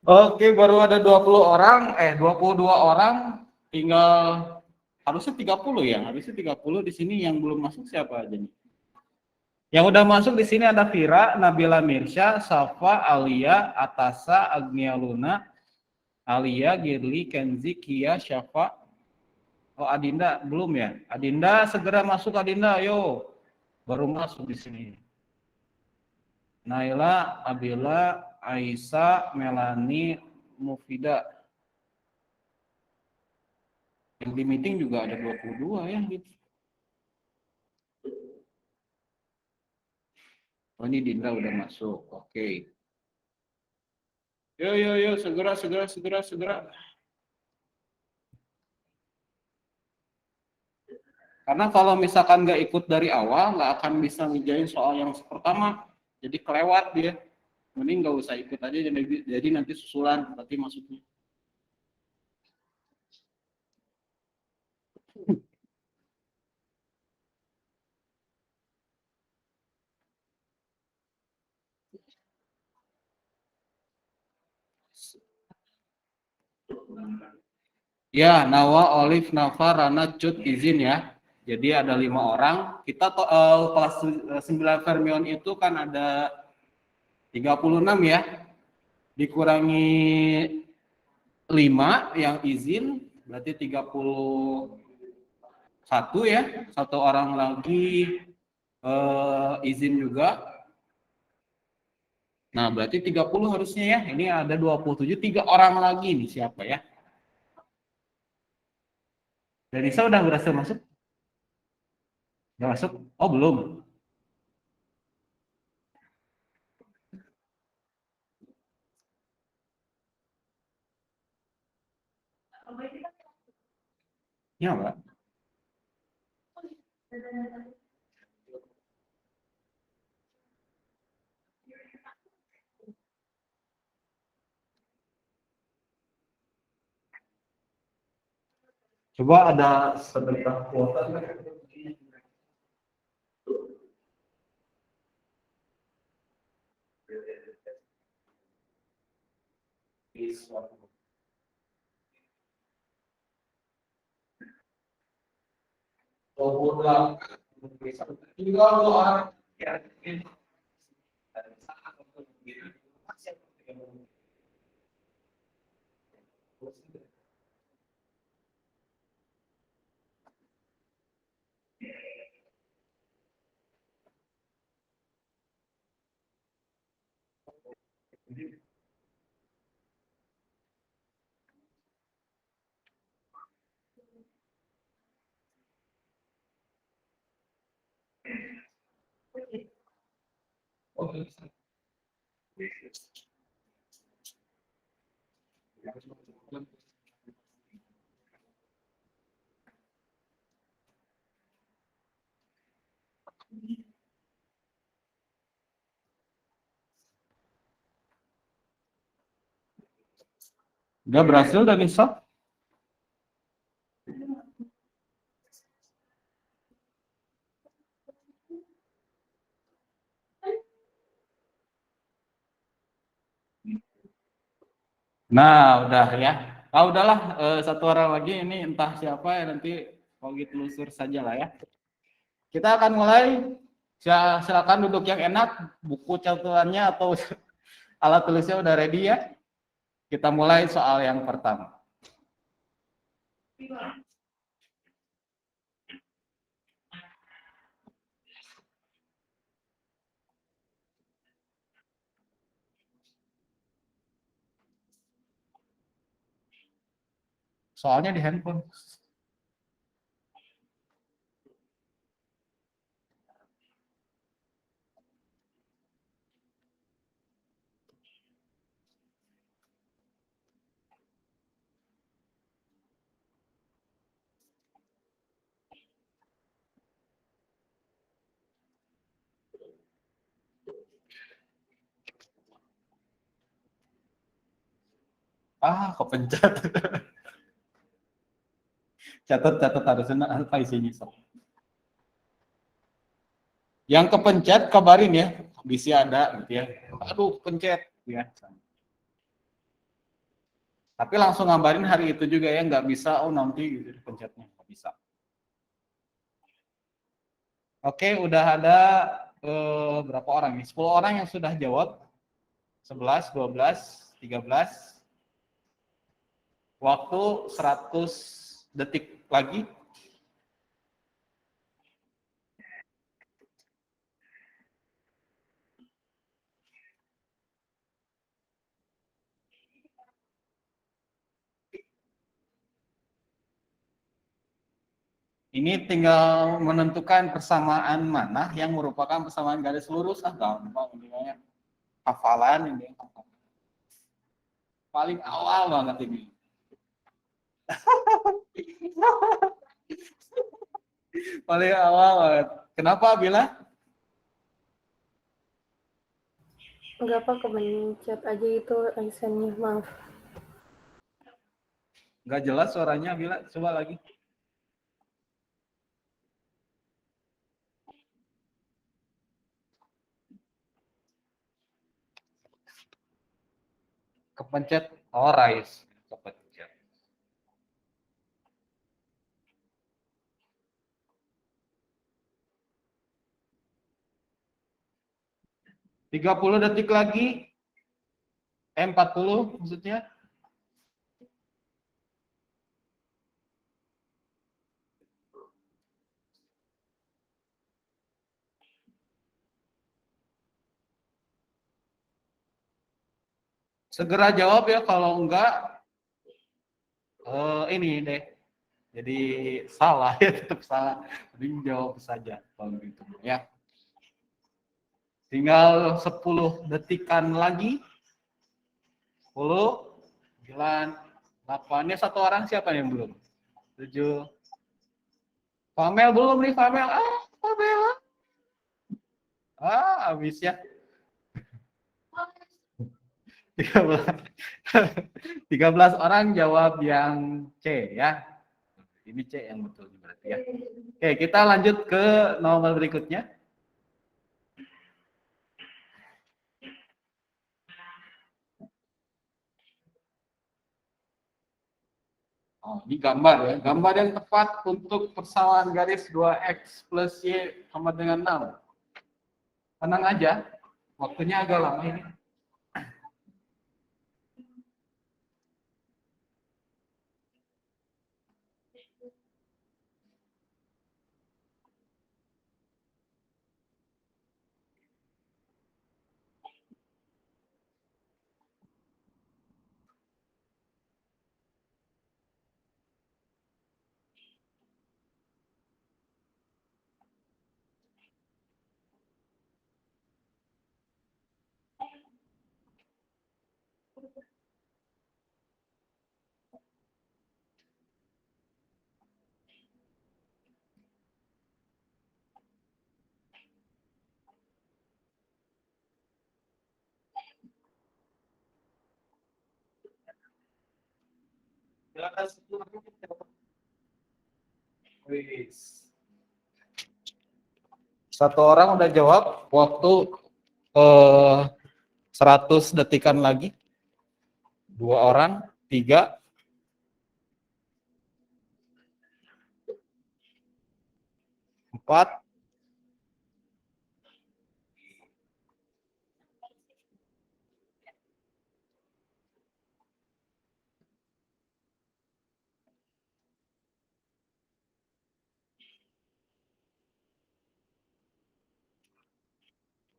Oke, baru ada 20 orang, 22 orang, tinggal harusnya 30 ya, harusnya 30 di sini yang belum masuk siapa aja nih? Yang udah masuk di sini ada Vira, Nabila Mirsya, Safa, Alia, Atasa, Agnia Luna, Alia, Girly, Kenzi, Kia, Syafa. Oh, Adinda belum ya? Adinda segera masuk, Adinda, ayo. Baru masuk di sini. Naila, Abila, Aisyah, Melani, Mufida. Yang di meeting juga ada 22 ya gitu. Oh, ini Dinda udah masuk. Oke. Yo, segera. Karena kalau misalkan nggak ikut dari awal, nggak akan bisa ngerjain soal yang pertama. Jadi kelewat dia. Mending nggak usah ikut aja, jadi nanti susulan berarti masuknya. Ya, Nawa, Olive, Nafa, Rana, Cut, izin ya. Jadi ada 5 orang. Kita kelas 9 fermion itu kan ada 36 ya. Dikurangi 5 yang izin berarti 31 ya. Satu orang lagi izin juga. Nah, berarti 30 harusnya ya. Ini ada 27, 3 orang lagi nih siapa ya? Denisa udah berhasil masuk? Udah masuk? Oh, belum. Ya, Mbak. Coba ada sebentar kuota nggak? Tinggal 2 orang. Ya, udah berhasil dan bisa. Nah, udah ya. Ah, udahlah, satu orang lagi ini entah siapa ya nanti kalau gitu telusur saja lah ya. Kita akan mulai. Silakan duduk yang enak, buku catatannya atau alat tulisnya udah ready ya. Kita mulai soal yang pertama. Soalnya di handphone. Ah, kepencet. Catat harusnya apa isinya sok. Yang kepencet kabarin ya, bisa ada gitu ya. Aduh, pencet ya. Tapi langsung ngabarin hari itu juga ya, nggak bisa oh nanti gitu pencetnya nggak bisa. Oke, udah ada berapa orang nih? 10 orang yang sudah jawab. 11, 12, 13. Waktu 100 detik lagi. Ini tinggal menentukan persamaan mana yang merupakan persamaan garis lurus. Ah, gampang ini kayak hafalan ini. Paling awal banget ini. Paling awal banget. Kenapa Bila? Enggak apa, kebencet aja itu licennya, maaf. Nggak jelas suaranya Bila. Coba lagi. Kepencet. Oh, rise. Kepencet. 30 detik lagi. 40 maksudnya. Segera jawab ya, kalau enggak ini deh. Jadi salah ya, tetap salah. Jadi jawab saja kalau gitu ya. Tinggal 10 detikan lagi. 10, 9, 8. Ini satu orang siapa yang belum? 7. Famel belum nih, Famel. Ah, Famel. Ah, habis ya. 13 orang jawab yang C ya. Ini C yang betul berarti ya. Oke, kita lanjut ke nomor berikutnya. Oh, ini gambar ya. Gambar yang tepat untuk persamaan garis 2x plus y sama dengan 6. Tenang aja, waktunya agak lama ini. Satu orang udah jawab, waktu 100 detikan lagi. 2 orang, 3, 4,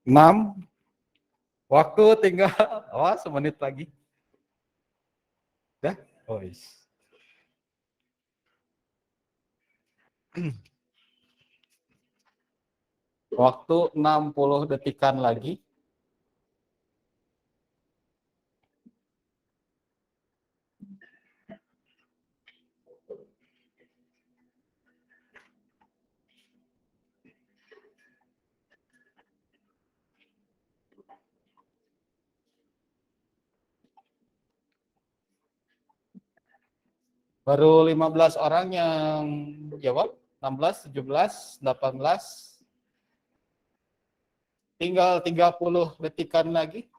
6. Waktu tinggal semenit lagi. Dah? Oh, yes. Waktu 60 detikan lagi. Baru 15 orang yang jawab. 16, 17, 18. Tinggal 30 detikan lagi.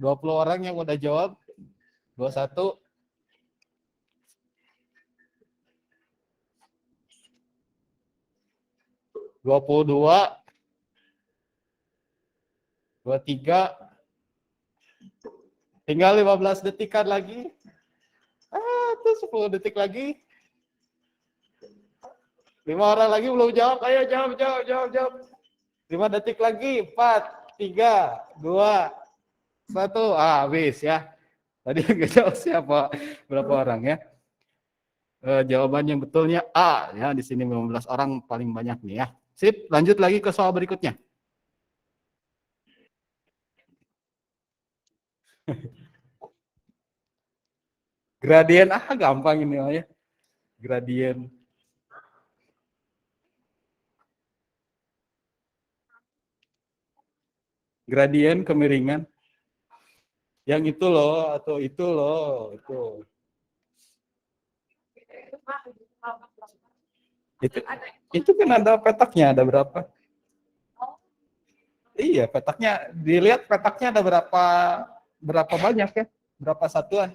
20 orang yang udah jawab. 21. 22. 23. Tinggal 15 detikan lagi. Terus 10 detik lagi. 5 orang lagi belum jawab. Ayo jawab. 5 detik lagi. 4, 3, 2, 1. Habis ya. Tadi nggak jawab siapa, berapa orang ya. Jawaban yang betulnya A ya. Di sini 15 orang paling banyak nih ya. Sip, lanjut lagi ke soal berikutnya. Gradien gampang ini ya. Gradien. Gradien kemiringan. Yang itu loh atau itu loh, itu kan ada petaknya, ada berapa? Iya, petaknya dilihat petaknya ada berapa banyak ya? Berapa satuan?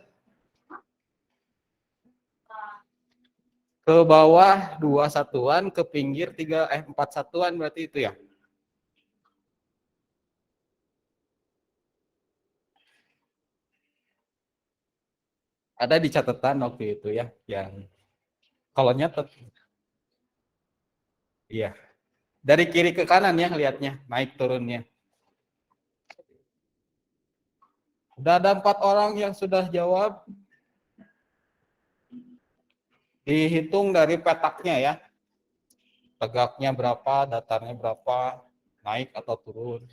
Ke bawah 2 satuan, ke pinggir 4 satuan berarti itu ya. Ada di catatan waktu itu ya, yang kalau nyatet. Iya. Dari kiri ke kanan ya lihatnya, naik turunnya. Udah ada 4 orang yang sudah jawab. Dihitung dari petaknya ya. Tegaknya berapa, datarnya berapa, naik atau turun.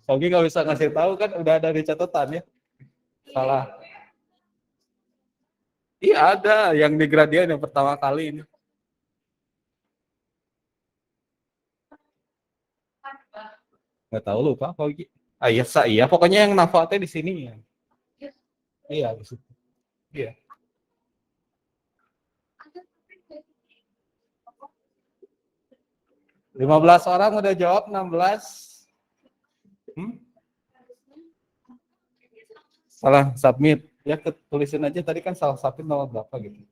Sogi nggak bisa ngasih tahu kan, udah ada di catatan ya. Salah. Iya ada yang di gradien yang pertama kali ini. Nggak tahu lupa Sogi. Iya iya pokoknya yang nafatnya di sini ya. Iya di situ. Iya. 15 orang udah jawab, 16. Salah submit. Ya tulisin aja tadi kan salah submit nomor berapa gitu.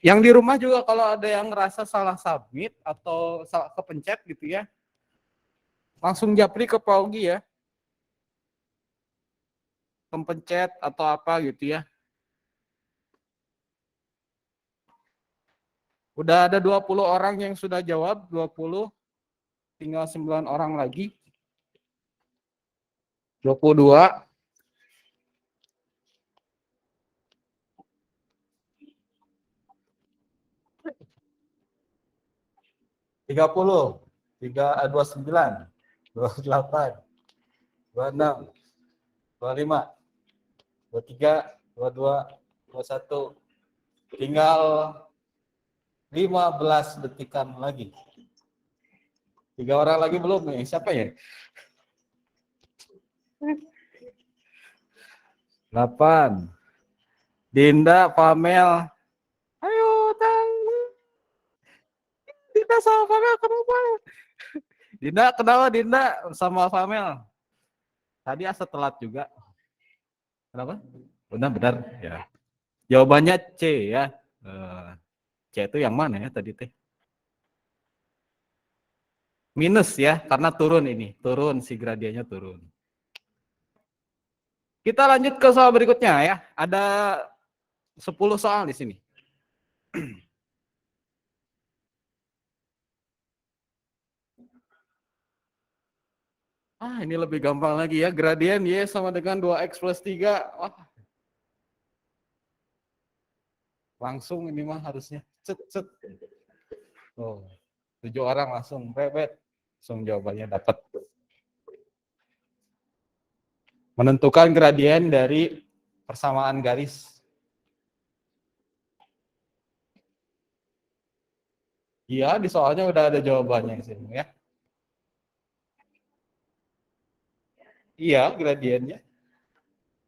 Yang di rumah juga kalau ada yang ngerasa salah submit atau salah kepencet gitu ya, langsung japri ke Paugi ya. Kepencet atau apa gitu ya. Udah ada 20 orang yang sudah jawab, 20. Tinggal 9 orang lagi. 22. 30. 29. 28. 26. 25. 23. 22. 21. Tinggal 15 detikan lagi. 3 orang lagi belum nih. Siapa ya? 8. Dinda, Pamel. Ayo. Dinda sama Famel kenapa? Dinda kenapa Dinda sama Famel? Tadi asa telat juga. Kenapa? Benar-benar ya. Jawabannya C ya. C itu yang mana ya tadi teh? Minus ya, karena turun ini. Turun, si gradiennya turun. Kita lanjut ke soal berikutnya ya. Ada 10 soal di sini. Ini lebih gampang lagi ya. Gradien Y sama dengan 2X plus 3. Wah. Langsung ini mah harusnya. Cet, cet. Oh, 7 orang langsung. Bebet. Langsung jawabannya dapat. Menentukan gradien dari persamaan garis. Iya, di soalnya udah ada jawabannya di sini ya. Iya, gradiennya.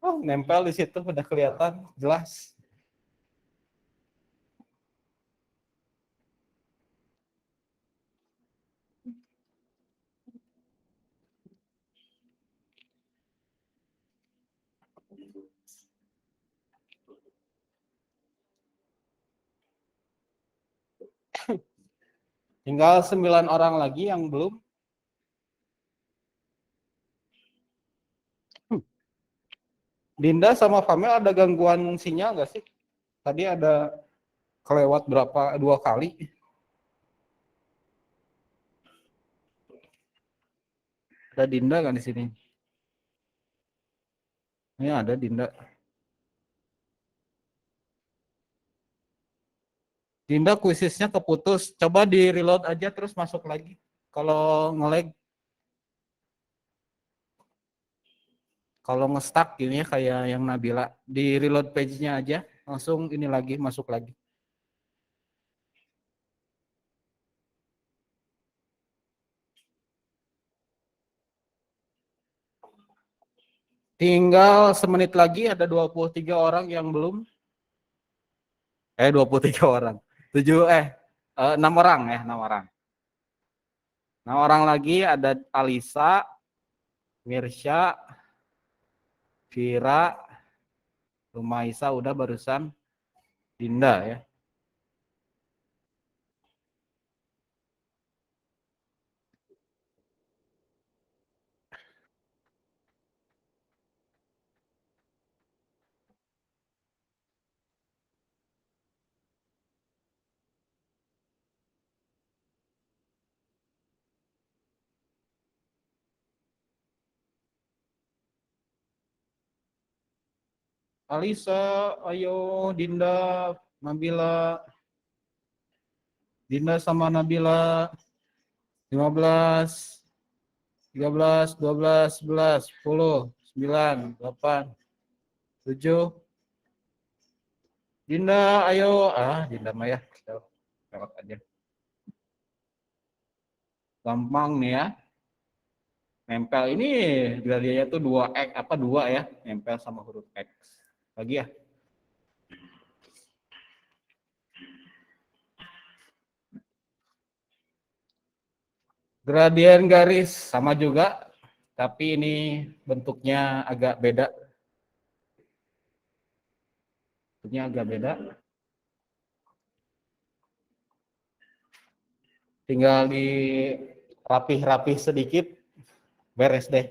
Oh, nempel di situ udah kelihatan jelas. Tinggal 9 orang lagi yang belum. Dinda sama Famel ada gangguan sinyal nggak sih? Tadi ada kelewat berapa 2 kali. Ada Dinda kan di sini? Ini ada Dinda. Dinda kuisisnya keputus. Coba di reload aja terus masuk lagi. Kalau nge-lag, kalau nge-stuck gini ya kayak yang Nabila, di reload page-nya aja, langsung ini lagi, masuk lagi. Tinggal semenit lagi ada 23 orang yang belum. 23 orang. 6 orang ya, 6 orang. 6 orang lagi ada Alisa, Mirsya, Vira, Rumaisa udah barusan, Dinda ya. Alisa, ayo Dinda, Nabila. Dinda sama Nabila. 15, 13, 12, 11, 10, 9, 8, 7. Dinda, ayo. Dinda mah ya. Lewat aja. Gampang nih ya. Nempel ini gradiennya tuh 2X, 2 ya. Nempel sama huruf X. Lagi ya. Gradien garis sama juga, tapi ini bentuknya agak beda. Bentuknya agak beda. Tinggal di rapih-rapih sedikit, beres deh.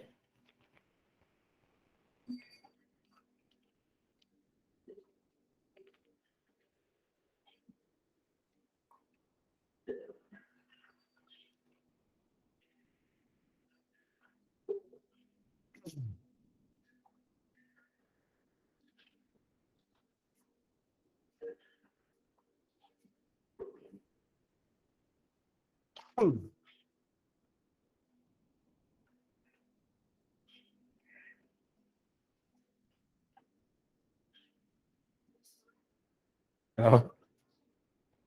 Kenapa?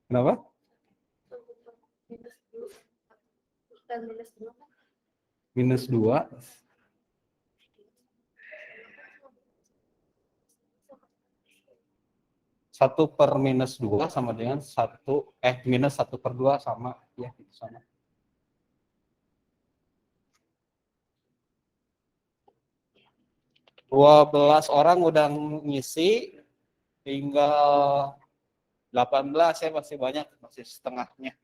Kenapa? Minus 2. 1 per minus 2 sama dengan 1, minus 1/2 sama Ya, itu sama. Dua belas orang udah ngisi, tinggal 18 ya, masih banyak, masih setengahnya.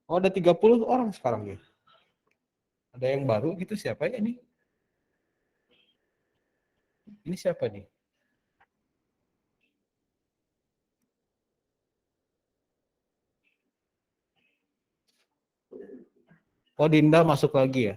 Oh, ada 30 orang sekarang ya. Ada yang baru gitu, siapa ya ini? Ini siapa nih? Oh, Dinda masuk lagi ya.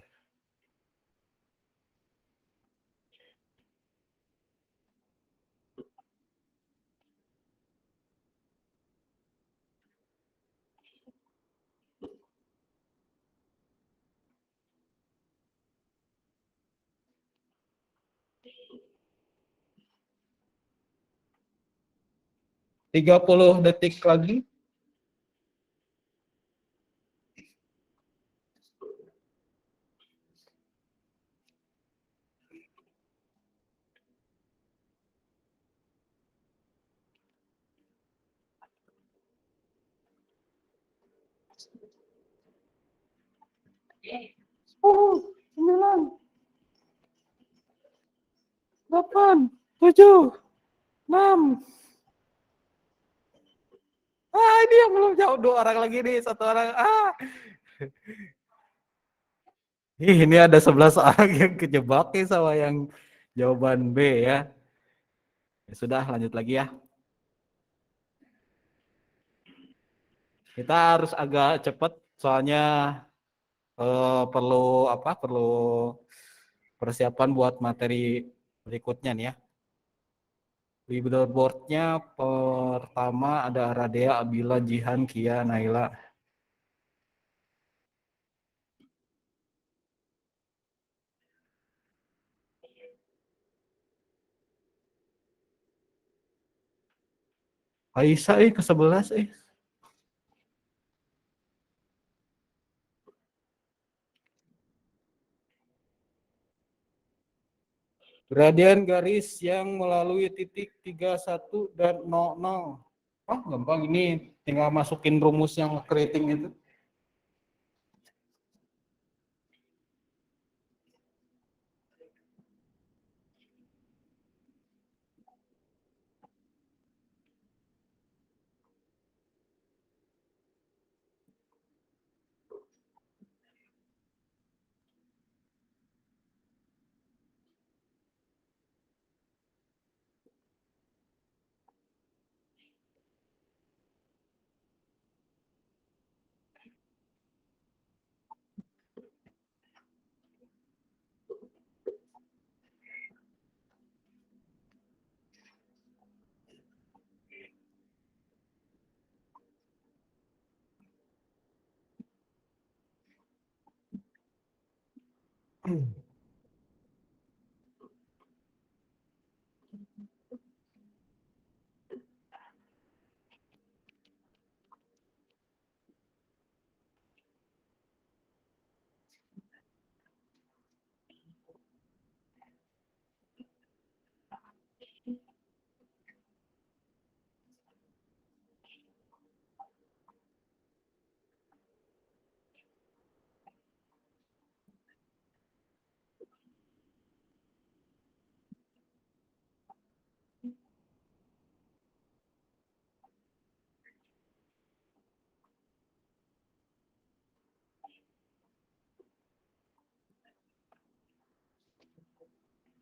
Tiga puluh detik lagi. Oh, 9, 8, 7, 6. Ah, ini yang belum jauh, 2 orang lagi nih, 1 orang. Ini ada 11 orang yang kejebak nih sama yang jawaban B ya. Ya sudah, lanjut lagi ya. Kita harus agak cepat soalnya perlu apa? Perlu persiapan buat materi berikutnya nih ya. Leaderboardnya pertama ada Radea, Abila, Jihan, Kia, Naila. Aisyah ke-11 . Gradian garis yang melalui titik 31 dan 00. Oh, gampang ini, tinggal masukin rumus yang keriting itu.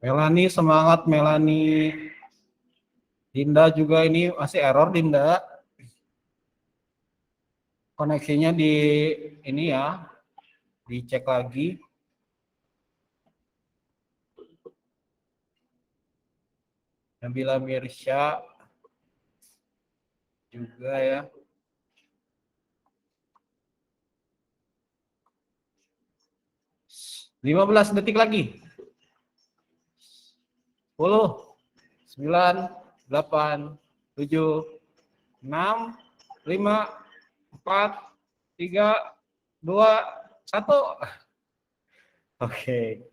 Melani, semangat Melani. Dinda juga ini masih error Dinda. Koneksinya di ini ya, dicek lagi. Nabila Mirsya juga ya. 15 detik lagi. 10, 9, 8, 7, 6, 5, 4, 3, 2, 1. Oke.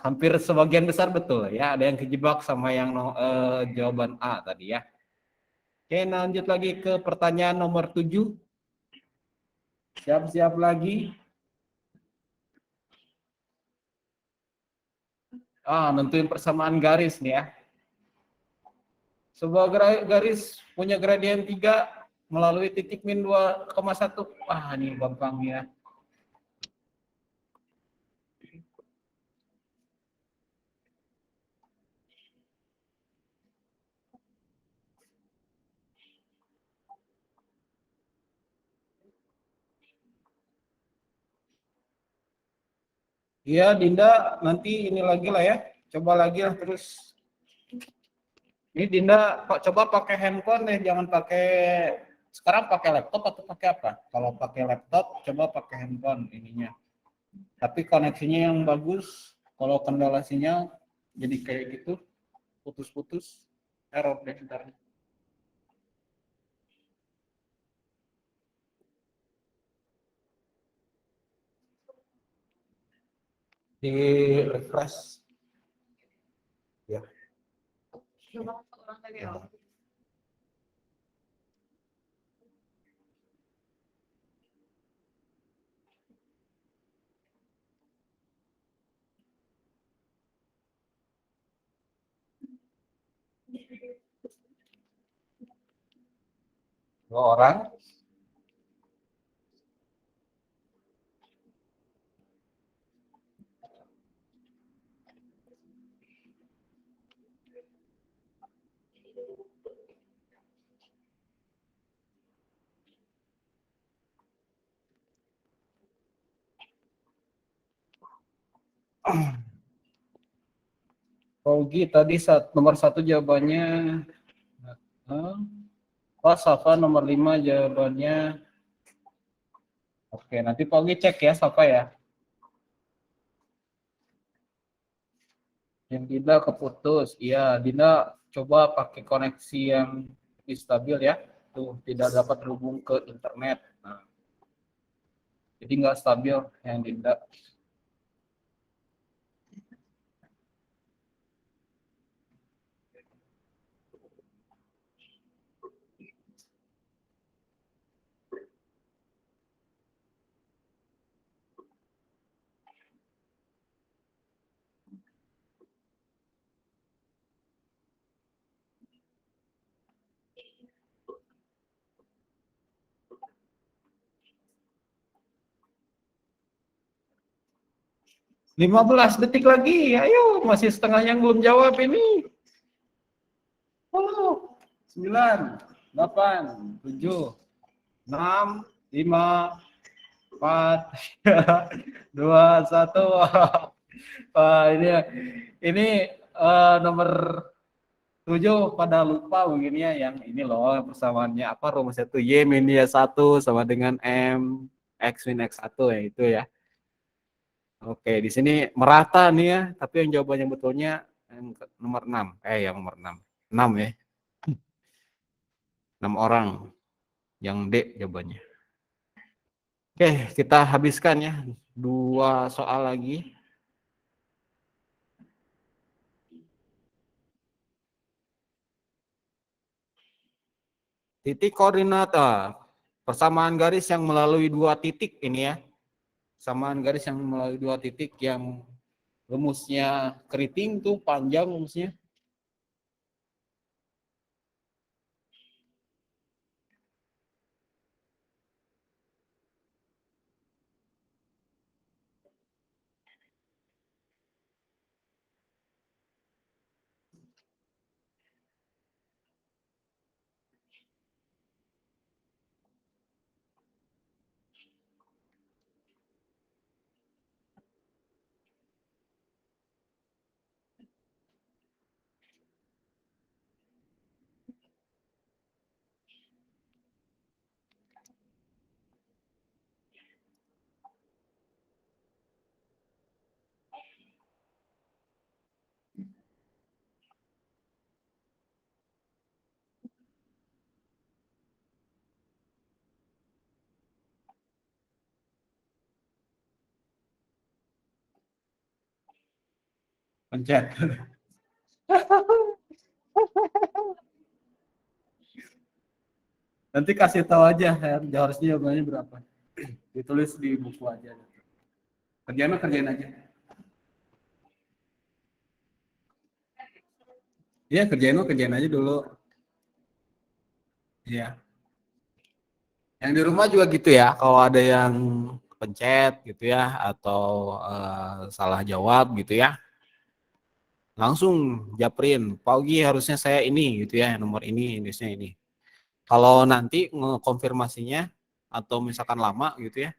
Hampir sebagian besar betul ya. Ada yang kejebak sama yang jawaban A tadi ya. Oke, lanjut lagi ke pertanyaan nomor 7. Siap-siap lagi. Nentuin persamaan garis nih ya. Sebuah garis punya gradien 3 melalui titik min 2,1. Wah, ini gampang ya. Iya, Dinda, nanti ini lagi lah ya. Coba lagi lah terus. Ini Dinda coba pakai handphone deh, jangan pakai sekarang pakai laptop atau pakai apa? Kalau pakai laptop coba pakai handphone ininya. Tapi koneksinya yang bagus. Kalau kendala sinyal jadi kayak gitu, putus-putus, error deh ntar. Di refresh ya. Ya. Dua orang. Pogi tadi nomor 1 jawabannya. Oh, Safa nomor 5 jawabannya. Oke, nanti Pogi cek ya Safa ya. Yang Dinda keputus. Iya, Dinda coba pakai koneksi yang lebih stabil ya. Tuh, tidak dapat terhubung ke internet. Nah, jadi nggak stabil yang Dinda. 15 detik lagi. Ayo, masih setengah yang belum jawab ini. 9, 8, 7, 6, 5, 4, 2, 1. Wah, ini nomor 7 pada lupa mungkin ya yang ini loh persamaannya apa rumusnya tuh Y min Y1 sama dengan M X min X1 ya itu ya. Oke, di sini merata nih ya, tapi yang jawabannya betulnya yang nomor 6. Yang nomor 6. 6 ya. 6 orang. Yang D jawabannya. Oke, kita habiskan ya. 2 soal lagi. Titik koordinat. Persamaan garis yang melalui 2 titik ini ya. Persamaan garis yang melalui 2 titik yang rumusnya keriting tuh panjang rumusnya. Pencet. Nanti kasih tahu aja harusnya jawabannya berapa. Ditulis di buku aja. Kerjain aja. Iya, kerjain aja dulu. Iya. Yang di rumah juga gitu ya, kalau ada yang pencet gitu ya, atau salah jawab gitu ya, langsung japrin, Paugi harusnya saya ini gitu ya, nomor ini, Inggrisnya ini. Kalau nanti ngekonfirmasinya atau misalkan lama gitu ya,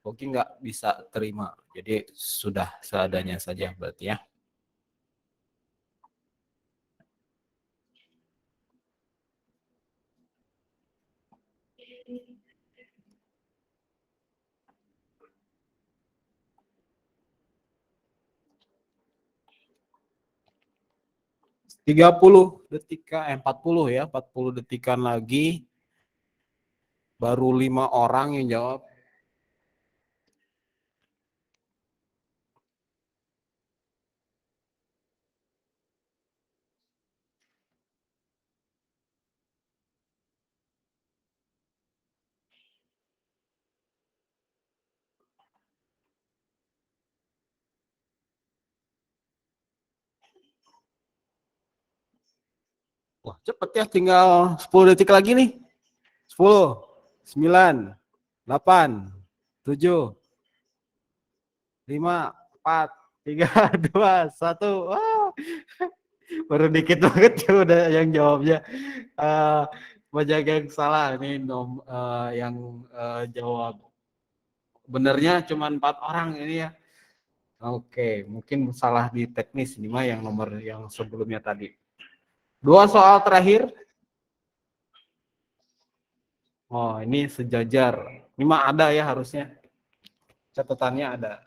Paugi nggak bisa terima. Jadi sudah seadanya saja berarti ya. 40 ya, 40 detikan lagi, baru 5 orang yang jawab. Wah, cepet ya, tinggal 10 detik lagi nih. 10, 9, 8, 7, 5, 4, 3, 2, 1. Wah, baru dikit banget ya udah yang jawabnya. Uh, banyak yang salah nih yang jawab. Benernya cuma 4 orang ini ya. Oke, mungkin salah di teknis ini mah yang nomor yang sebelumnya tadi. 2 soal terakhir. Oh, ini sejajar. Ini mah ada ya harusnya. Catatannya ada.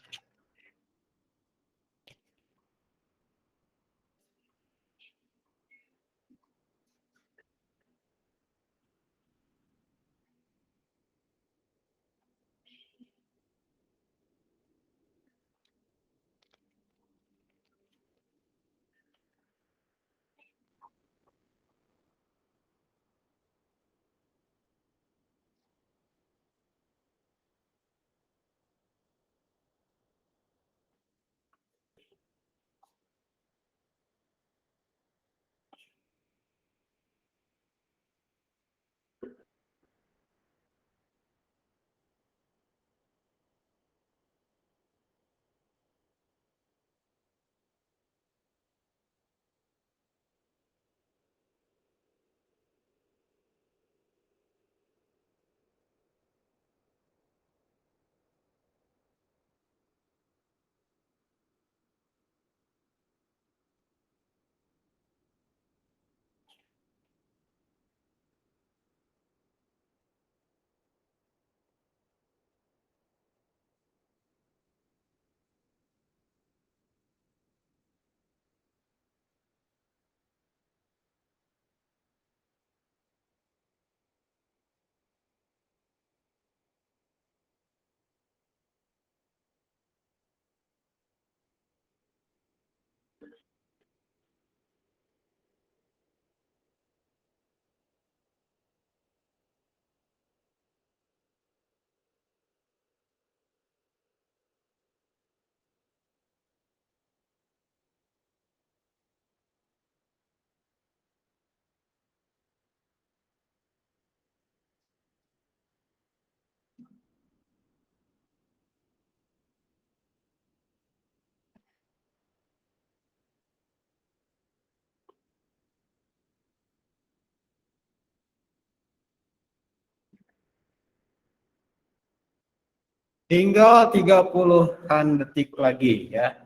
Tinggal 30-an detik lagi ya.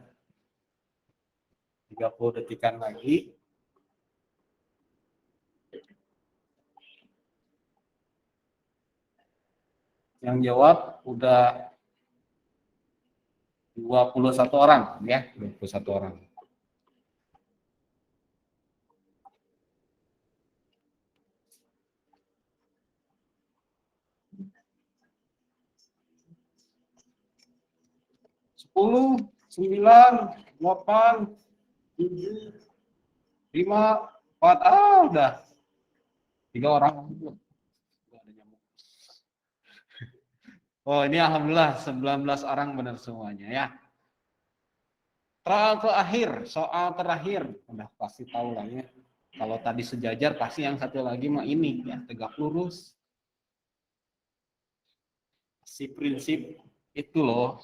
30 detikan lagi. Yang jawab udah 21 orang ya, 21 orang. Sepuluh, 9, 8, 7, 5, 4. Udah 3 orang. Oh, ini alhamdulillah 19 orang benar semuanya ya. Soal terakhir. Udah pasti tahu lah ya. Kalau tadi sejajar pasti yang satu lagi mah ini ya, tegak lurus. Si prinsip itu loh.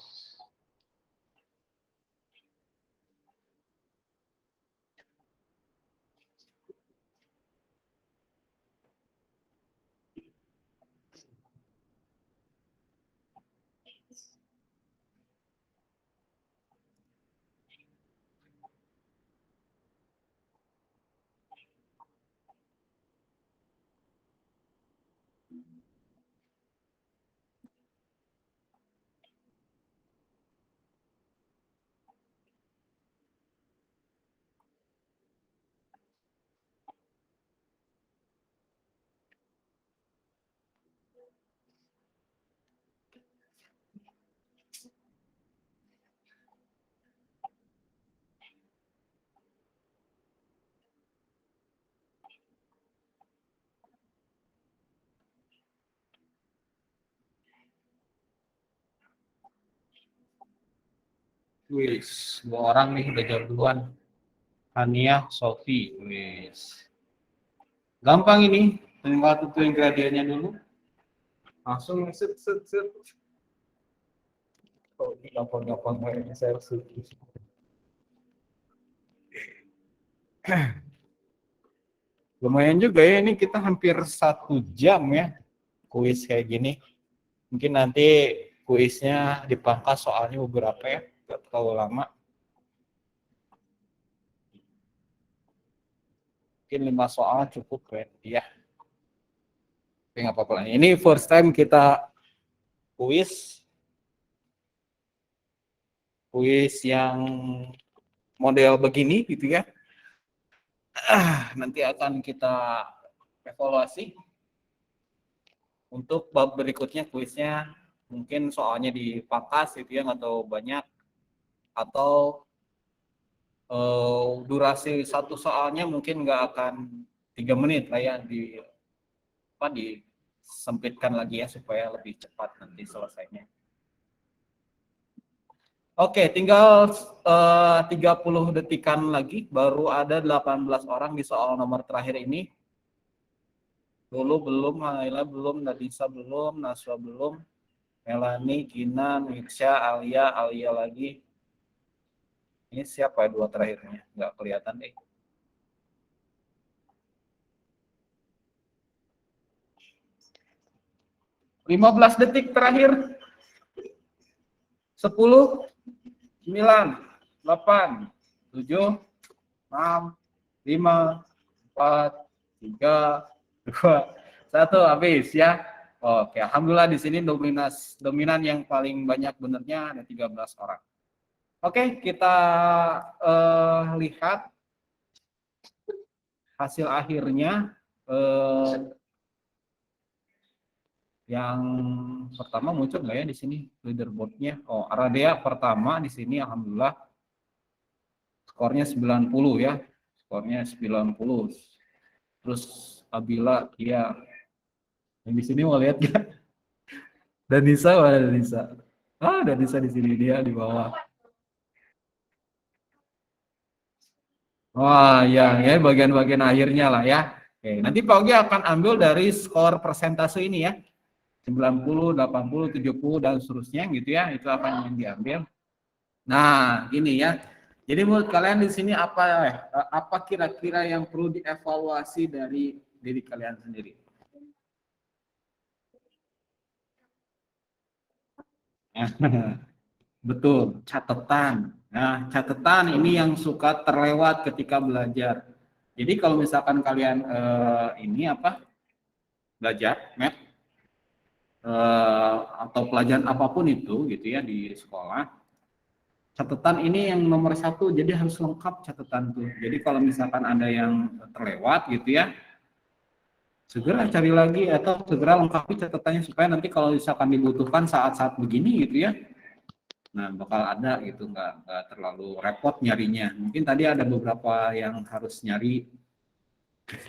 Wis, 2 orang nih udah jawab duluan. Hania, Sofi, wis. Gampang ini, tinggal tentuin gradiennya dulu. Langsung set. Oh, ini gampang kayaknya saya suki. Lumayan juga ya, ini kita hampir 1 jam ya kuis kayak gini. Mungkin nanti kuisnya dipangkas soalnya beberapa ya, nggak terlalu lama. Mungkin 5 soal cukup ya. Tapi nggak apa-apa. Ini first time kita kuis yang model begini gitu ya. Nanti akan kita evaluasi. Untuk bab berikutnya kuisnya mungkin soalnya dipangkas gitu ya, atau banyak, atau durasi satu soalnya mungkin nggak akan 3 menit lah ya, disempitkan lagi ya supaya lebih cepat nanti selesainya. Oke, tinggal 30 detikan lagi, baru ada 18 orang di soal nomor terakhir ini. Dulu belum, Laila belum, Nadisa belum, Naswa belum, Melani, Gina, Mirsya, Alia lagi. Ini siapa ya 2 terakhirnya? Nggak kelihatan deh. ...15 detik terakhir. 10, 9, 8, 7, 6, 5, 4, 3, 2, 1, habis ya. Oke, alhamdulillah di sini dominan yang paling banyak benernya ada 13 orang. Oke, kita lihat hasil akhirnya. Yang pertama muncul nggak ya di sini leaderboardnya? Oh, Aradea pertama di sini, alhamdulillah skornya 90 ya, skornya 90. Terus Abila, ya. Yang di sini mau lihat nggak? Danisa, mana Danisa? Danisa di sini, dia di bawah. Wah, ya bagian-bagian akhirnya lah ya. Oke, nanti Pak Ogi akan ambil dari skor persentase ini ya. 90, 80, 70 dan seterusnya gitu ya. Itu akan yang diambil. Nah, ini ya. Jadi menurut kalian di sini apa kira-kira yang perlu dievaluasi dari diri kalian sendiri? Betul, catatan. Nah, catatan ini yang suka terlewat ketika belajar. Jadi kalau misalkan kalian belajar math atau pelajaran apapun itu gitu ya di sekolah, catatan ini yang nomor 1, jadi harus lengkap catatan tuh. Jadi kalau misalkan ada yang terlewat gitu ya, segera cari lagi atau segera lengkapi catatannya supaya nanti kalau misalkan dibutuhkan saat-saat begini gitu ya, Nah, bakal ada gitu, nggak terlalu repot nyarinya. Mungkin tadi ada beberapa yang harus nyari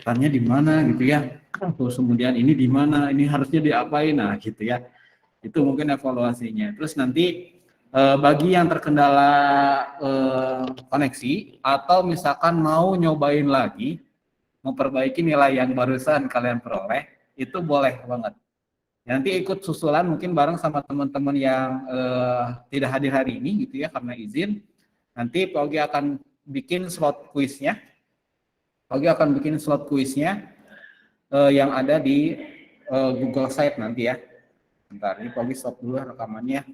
tanya di mana gitu ya. Terus kemudian ini di mana, ini harusnya diapain, nah gitu ya. Itu mungkin evaluasinya. Terus nanti bagi yang terkendala koneksi atau misalkan mau nyobain lagi, memperbaiki nilai yang barusan kalian peroleh, itu boleh banget. Nanti ikut susulan mungkin bareng sama teman-teman yang tidak hadir hari ini gitu ya karena izin. Nanti Pak Ogi akan bikin slot kuisnya. Pak Ogi akan bikin slot kuisnya yang ada di Google Site nanti ya. Bentar, ini Pak Ogi stop dulu rekamannya.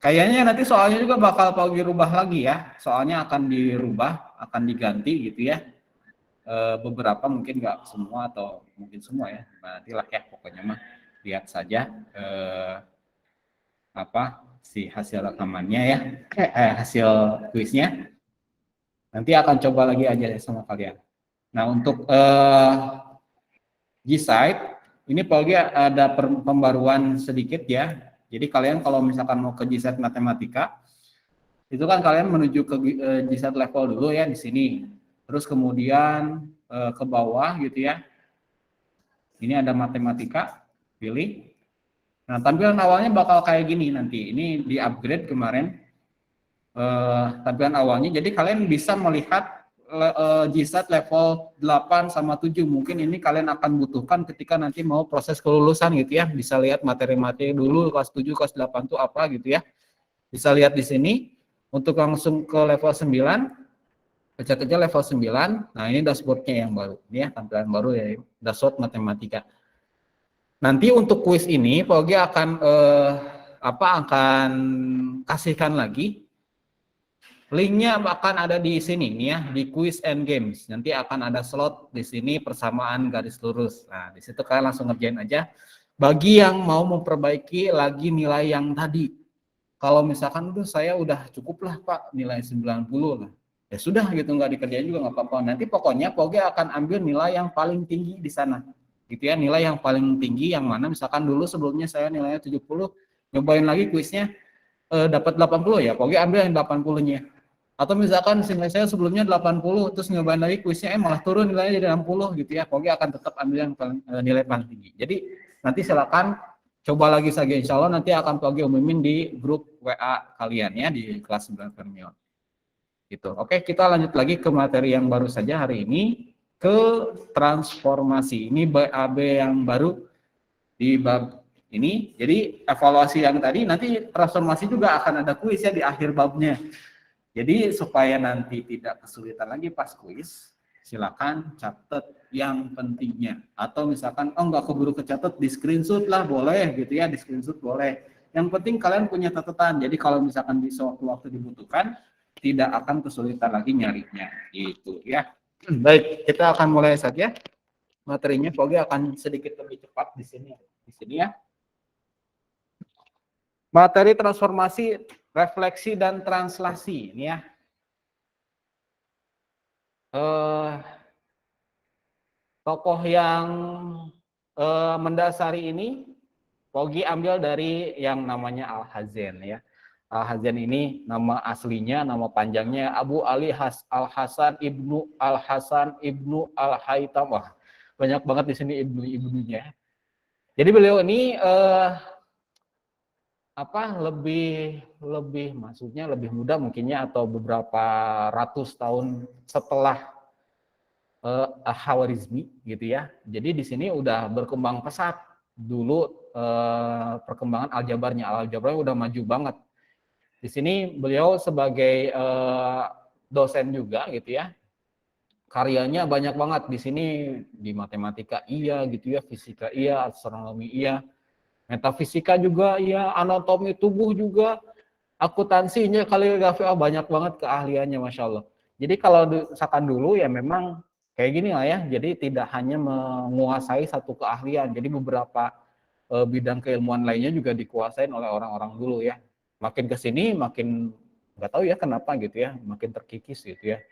Kayaknya nanti soalnya juga bakal Pak Ogi rubah lagi ya. Soalnya akan dirubah, akan diganti gitu ya. Beberapa mungkin nggak semua atau mungkin semua ya. Nantilah ya pokoknya mah lihat saja apa si hasil rekamannya ya, hasil kuisnya. Nanti akan coba lagi aja sama kalian. Nah untuk G-Site ini Pak Ogi ada pembaruan sedikit ya. Jadi kalian kalau misalkan mau ke G-Site matematika, itu kan kalian menuju ke G-Site level dulu ya di sini. Terus kemudian ke bawah gitu ya. Ini ada matematika, pilih. Nah, tampilan awalnya bakal kayak gini nanti. Ini di-upgrade kemarin. Tampilan awalnya, jadi kalian bisa melihat G-Site level 8 sama 7. Mungkin ini kalian akan butuhkan ketika nanti mau proses kelulusan gitu ya. Bisa lihat materi-materi dulu, kelas 7, kelas 8 itu apa gitu ya. Bisa lihat di sini. Untuk langsung ke level 9, kerja-kerja level 9. Nah, ini dashboard-nya yang baru. Ini ya, tampilan baru ya, dashboard matematika. Nanti untuk kuis ini, Pak Ogi akan akan kasihkan lagi. Linknya akan ada di sini nih ya, di Quiz and Games. Nanti akan ada slot di sini persamaan garis lurus. Nah, di situ kalian langsung ngerjain aja. Bagi yang mau memperbaiki lagi nilai yang tadi. Kalau misalkan tuh saya udah cukup lah Pak, nilai 90 lah. Ya sudah gitu, nggak dikerjain juga nggak apa-apa. Nanti pokoknya Pak Ogi akan ambil nilai yang paling tinggi di sana. Gitu ya, nilai yang paling tinggi yang mana misalkan dulu sebelumnya saya nilainya 70, nyobain lagi kuisnya dapat 80 ya, Pak Ogi ambil yang 80-nya. Atau misalkan nilai saya sebelumnya 80, terus nyobain lagi kuisnya malah turun nilainya jadi 60 gitu ya, Pak Ogi akan tetap ambil yang nilai paling tinggi. Jadi nanti silakan coba lagi saja, insya Allah nanti akan Pak Ogi umumin di grup WA kalian ya di kelas 9 Vermion. Gitu. Oke, kita lanjut lagi ke materi yang baru saja hari ini, ke transformasi. Ini BAB yang baru di bab ini. Jadi evaluasi yang tadi, nanti transformasi juga akan ada kuis ya di akhir babnya. Jadi supaya nanti tidak kesulitan lagi pas kuis, silakan catat yang pentingnya. Atau misalkan nggak keburu kecatat, di screenshot lah boleh gitu ya, di screenshot boleh. Yang penting kalian punya catatan. Jadi kalau misalkan di waktu dibutuhkan, tidak akan kesulitan lagi nyarinya. Gitu ya. Baik, kita akan mulai saja. Materinya Pak Ogi akan sedikit lebih cepat di sini. Di sini ya. Materi transformasi, refleksi dan translasi ini ya. Tokoh yang mendasari ini Pak Ogi ambil dari yang namanya Al-Hazen ya. Al-Hazen ini nama aslinya, nama panjangnya Abu Ali Al-Hasan Ibnu Al-Hasan Ibnu Al-Haytham. Wah, banyak banget di sini ibnu-ibnunya. Jadi beliau ini lebih maksudnya lebih muda mungkinnya atau beberapa ratus tahun setelah Al-Khwarizmi gitu ya. Jadi di sini udah berkembang pesat. Dulu perkembangan aljabarnya udah maju banget. Di sini beliau sebagai dosen juga gitu ya. Karyanya banyak banget di sini, di matematika iya gitu ya, fisika iya, astronomi iya, metafisika juga iya, anatomi tubuh juga, akuntansinya, kaligrafi, banyak banget keahliannya, Masya Allah. Jadi kalau misalkan dulu ya memang kayak gini lah ya, jadi tidak hanya menguasai satu keahlian, jadi beberapa bidang keilmuan lainnya juga dikuasain oleh orang-orang dulu ya. Makin kesini makin nggak tahu ya kenapa gitu ya, makin terkikis gitu ya.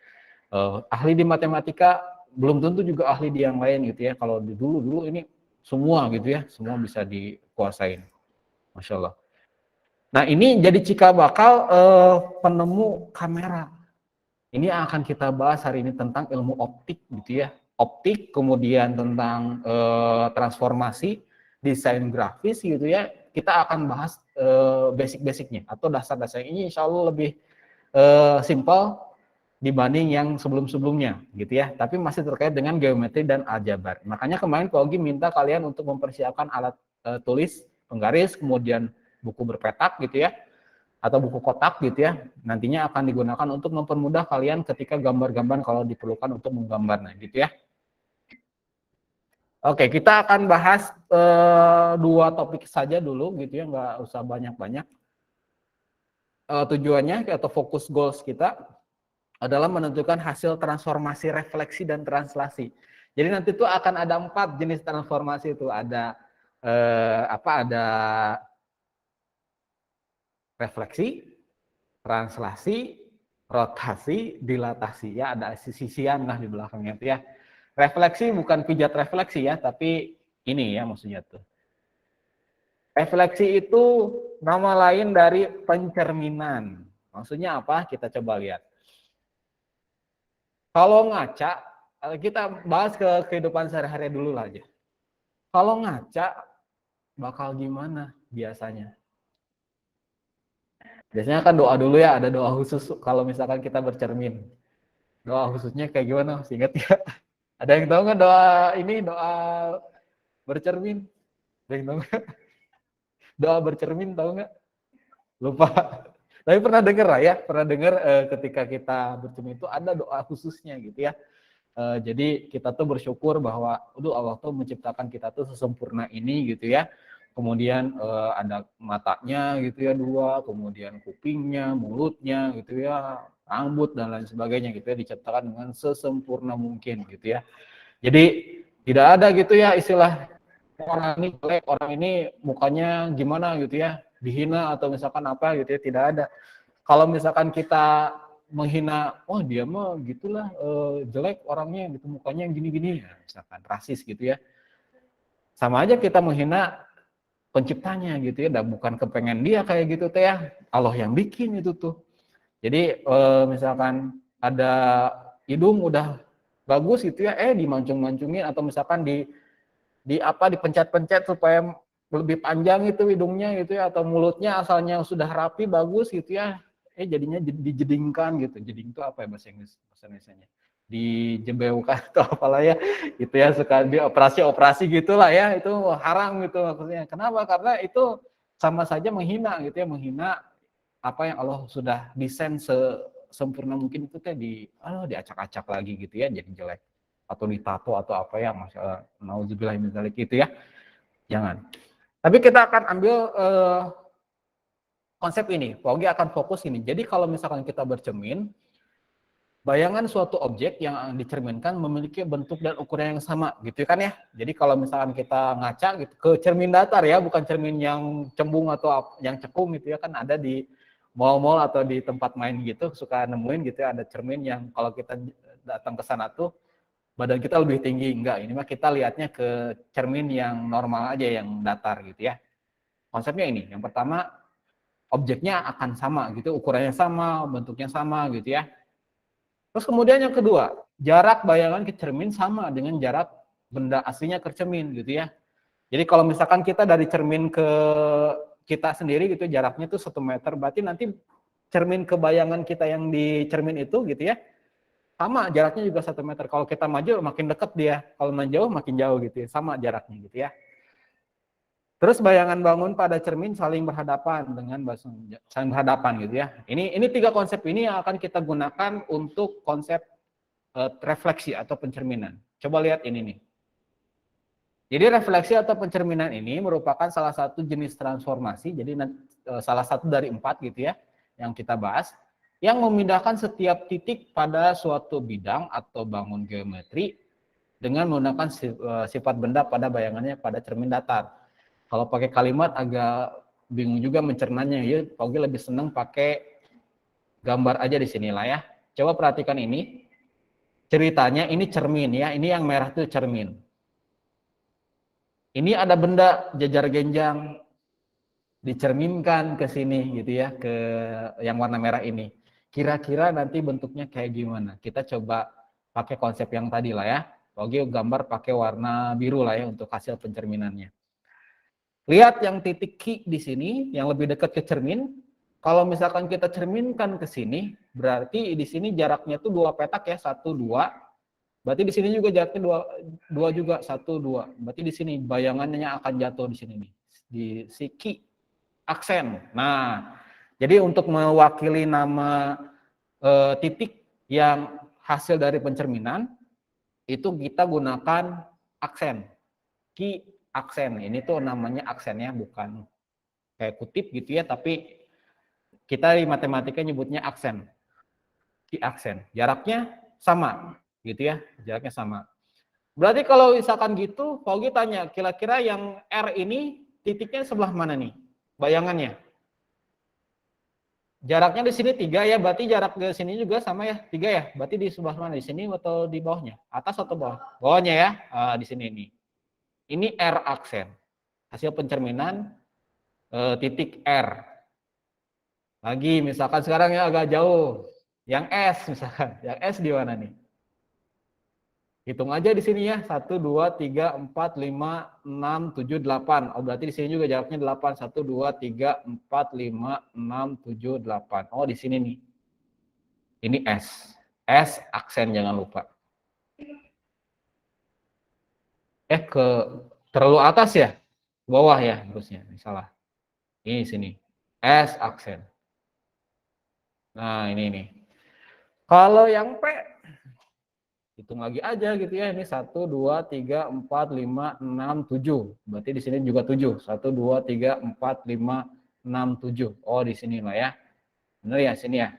Ahli di matematika belum tentu juga ahli di yang lain gitu ya. Kalau di dulu ini semua gitu ya, semua bisa dikuasain. Masya Allah. Nah, ini jadi cikal bakal penemu kamera. Ini akan kita bahas hari ini tentang ilmu optik gitu ya. Optik, kemudian tentang transformasi, desain grafis gitu ya. Kita akan bahas basic-basicnya atau dasar-dasar ini insya Allah lebih simpel dibanding yang sebelum-sebelumnya gitu ya. Tapi masih terkait dengan geometri dan aljabar. Makanya kemarin Pak Ogi minta kalian untuk mempersiapkan alat tulis, penggaris, kemudian buku berpetak gitu ya, atau buku kotak gitu ya, nantinya akan digunakan untuk mempermudah kalian ketika gambar-gambar kalau diperlukan untuk menggambar, nah gitu ya. Oke, kita akan bahas dua topik saja dulu gitu ya, nggak usah banyak-banyak. Tujuannya atau fokus goals kita adalah menentukan hasil transformasi refleksi dan translasi. Jadi nanti tuh akan ada 4 jenis transformasi itu, ada ada refleksi, translasi, rotasi, dilatasi ya, ada sisian lah di belakangnya itu ya. Refleksi bukan pijat refleksi ya, tapi ini ya maksudnya tuh. Refleksi itu nama lain dari pencerminan. Maksudnya apa? Kita coba lihat. Kalau ngaca, kita bahas ke kehidupan sehari-hari dulu lah aja. Kalau ngaca, bakal gimana biasanya? Biasanya kan doa dulu ya, ada doa khusus kalau misalkan kita bercermin. Doa khususnya kayak gimana? Masih ingat ya? Ada yang tahu nggak doa ini, doa bercermin? Ada yang tahu nggak? Doa bercermin tahu nggak? Lupa. Tapi pernah dengar lah ya, pernah dengar ketika kita bercermin itu ada doa khususnya gitu ya. Jadi kita tuh bersyukur bahwa Allah tuh menciptakan kita tuh sesempurna ini gitu ya. Kemudian ada matanya gitu ya 2, kemudian kupingnya, mulutnya gitu ya, rambut dan lain sebagainya gitu ya, diciptakan dengan sesempurna mungkin gitu ya. Jadi tidak ada gitu ya istilah orang ini jelek, orang ini mukanya gimana gitu ya, dihina atau misalkan apa gitu ya, tidak ada. Kalau misalkan kita menghina, oh dia mah gitulah jelek orangnya gitu, mukanya gini-gini ya, misalkan rasis gitu ya. Sama aja kita menghina penciptanya gitu ya, dan bukan kepengen dia kayak gitu teh ya. Allah yang bikin itu tuh. Jadi misalkan ada hidung udah bagus gitu ya, dimancung-mancungin atau misalkan dipencet-pencet supaya lebih panjang itu hidungnya gitu ya, atau mulutnya asalnya sudah rapi bagus gitu ya, jadinya dijedingkan gitu. Jeding itu apa ya bahasa Inggrisnya? Dijebeukan atau apalah ya, itu ya, suka dioperasi-operasi gitulah ya, itu haram gitu maksudnya. Kenapa? Karena itu sama saja menghina gitu ya, menghina apa yang Allah sudah desain sempurna mungkin itu teh diacak-acak lagi gitu ya, jadi jelek atau ditato atau apa ya, masalah nauzubillah min dzalik gitu ya. Jangan. Tapi kita akan ambil konsep ini. Pogi akan fokus ini. Jadi kalau misalkan kita bercermin, bayangan suatu objek yang dicerminkan memiliki bentuk dan ukuran yang sama, gitu kan ya. Jadi kalau misalkan kita ngaca gitu ke cermin datar ya, bukan cermin yang cembung atau yang cekung gitu ya, kan ada di mall-mall atau di tempat main gitu suka nemuin gitu ya, ada cermin yang kalau kita datang ke sana tuh badan kita lebih tinggi. Enggak, ini mah kita lihatnya ke cermin yang normal aja, yang datar gitu ya. Konsepnya ini, yang pertama objeknya akan sama gitu, ukurannya sama, bentuknya sama gitu ya. Terus kemudian yang kedua, jarak bayangan ke cermin sama dengan jarak benda aslinya ke cermin gitu ya. Jadi kalau misalkan kita dari cermin ke kita sendiri gitu, jaraknya itu 1 meter, berarti nanti cermin ke bayangan kita yang di cermin itu gitu ya, sama jaraknya juga 1 meter. Kalau kita maju makin dekat dia, kalau menjauh makin jauh gitu ya, sama jaraknya gitu ya. Terus bayangan bangun pada cermin saling berhadapan saling berhadapan gitu ya. Ini 3 konsep ini yang akan kita gunakan untuk konsep refleksi atau pencerminan. Coba lihat ini nih. Jadi refleksi atau pencerminan ini merupakan salah satu jenis transformasi. Jadi salah satu dari 4 gitu ya yang kita bahas, yang memindahkan setiap titik pada suatu bidang atau bangun geometri dengan menggunakan sifat benda pada bayangannya pada cermin datar. Kalau pakai kalimat agak bingung juga mencernanya ya, Paugi lebih senang pakai gambar aja di sinilah ya. Coba perhatikan ini. Ceritanya ini cermin ya, ini yang merah itu cermin. Ini ada benda jajar genjang dicerminkan ke sini gitu ya, ke yang warna merah ini. Kira-kira nanti bentuknya kayak gimana? Kita coba pakai konsep yang tadi lah ya. Oke, gambar pakai warna biru lah ya untuk hasil pencerminannya. Lihat yang titik Q di sini, yang lebih dekat ke cermin. Kalau misalkan kita cerminkan ke sini, berarti di sini jaraknya tuh 2 petak ya, 1, 2. Berarti di sini juga jaraknya 2 juga, 1, 2. Berarti di sini bayangannya akan jatuh di sini nih, di si Q, aksen. Nah, jadi untuk mewakili nama titik yang hasil dari pencerminan, itu kita gunakan aksen. Q aksen. Ini tuh namanya aksennya, bukan kayak kutip gitu ya, tapi kita di matematika nyebutnya aksen. Q aksen. Jaraknya sama gitu ya, jaraknya sama. Berarti kalau misalkan gitu, Pogi tanya, kira-kira yang R ini titiknya sebelah mana nih? Bayangannya. Jaraknya di sini 3 ya, berarti jarak ke sini juga sama ya, 3 ya. Berarti di sebelah mana? Di sini atau di bawahnya? Atas atau bawah? Bawahnya ya, di sini ini. Ini R aksen. Hasil pencerminan titik R. Lagi misalkan sekarang yang agak jauh, yang S misalkan, yang S di mana nih? Hitung aja di sini ya, 1, 2, 3, 4, 5, 6, 7, 8. Oh berarti di sini juga jaraknya 8, 1, 2, 3, 4, 5, 6, 7, 8. Oh di sini nih, ini S. S aksen jangan lupa. Ke terlalu atas ya? Bawah ya harusnya, salah. Ini sini, S aksen. Nah ini nih. Kalau yang P, hitung lagi aja gitu ya. Ini 1, 2, 3, 4, 5, 6, 7. Berarti di sini juga 7. 1, 2, 3, 4, 5, 6, 7. Oh, di sini lah ya. Benar ya, sini ya.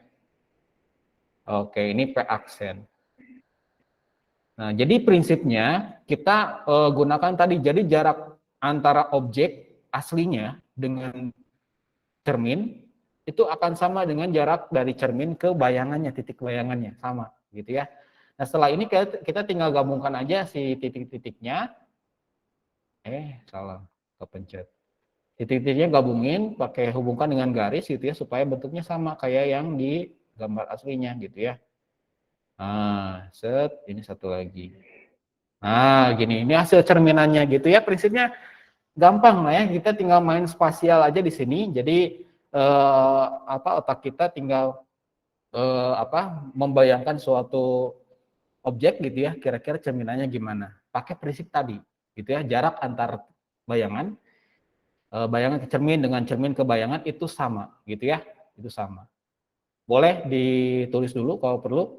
Oke, ini P aksen. Nah, jadi prinsipnya kita gunakan tadi. Jadi jarak antara objek aslinya dengan cermin itu akan sama dengan jarak dari cermin ke bayangannya, titik bayangannya. Sama gitu ya. Nah, setelah ini kita tinggal gabungkan aja si titik-titiknya. Salah, kepencet. Titik-titiknya gabungin, pakai hubungkan dengan garis gitu ya, supaya bentuknya sama kayak yang di gambar aslinya gitu ya. Nah, set, ini satu lagi. Nah, gini, ini hasil cerminannya gitu ya. Prinsipnya gampang lah ya, kita tinggal main spasial aja di sini. Jadi otak kita tinggal membayangkan suatu objek gitu ya, kira-kira cerminannya gimana. Pakai prinsip tadi gitu ya, jarak antar bayangan bayangan ke cermin dengan cermin ke bayangan itu sama gitu ya, itu sama. Boleh ditulis dulu kalau perlu.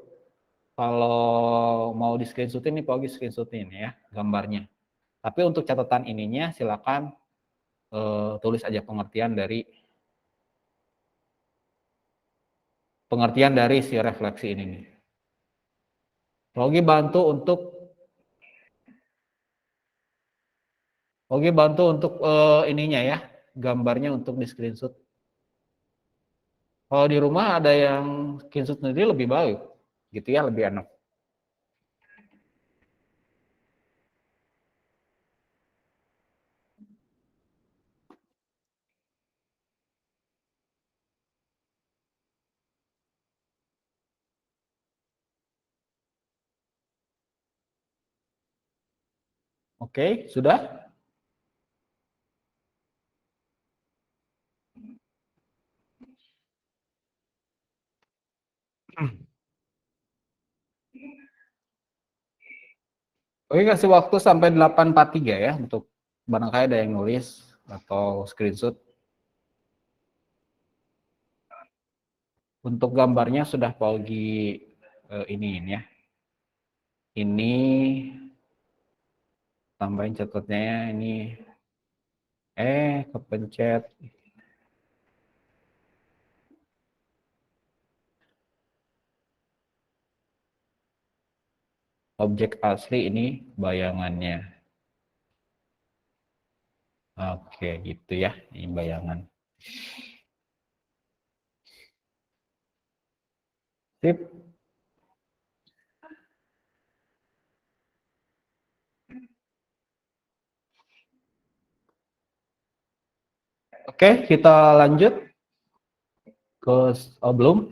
Kalau mau di screenshotin nih, Pak screenshotin ya gambarnya. Tapi untuk catatan ininya silakan tulis aja pengertian dari si refleksi ini nih. Bantu untuk ininya ya, gambarnya untuk di screenshot. Kalau di rumah ada yang screenshot sendiri lebih baik, gitu ya, lebih enak. Oke, sudah? Oke, kasih waktu sampai 8.43 ya untuk barangkali ada yang nulis atau screenshot. Untuk gambarnya sudah Paugi iniin ya. Ini tambahin catatnya ini. Kepencet. Objek asli ini bayangannya. Oke, gitu ya. Ini bayangan. Sip. Oke. Oke, kita lanjut ke belum.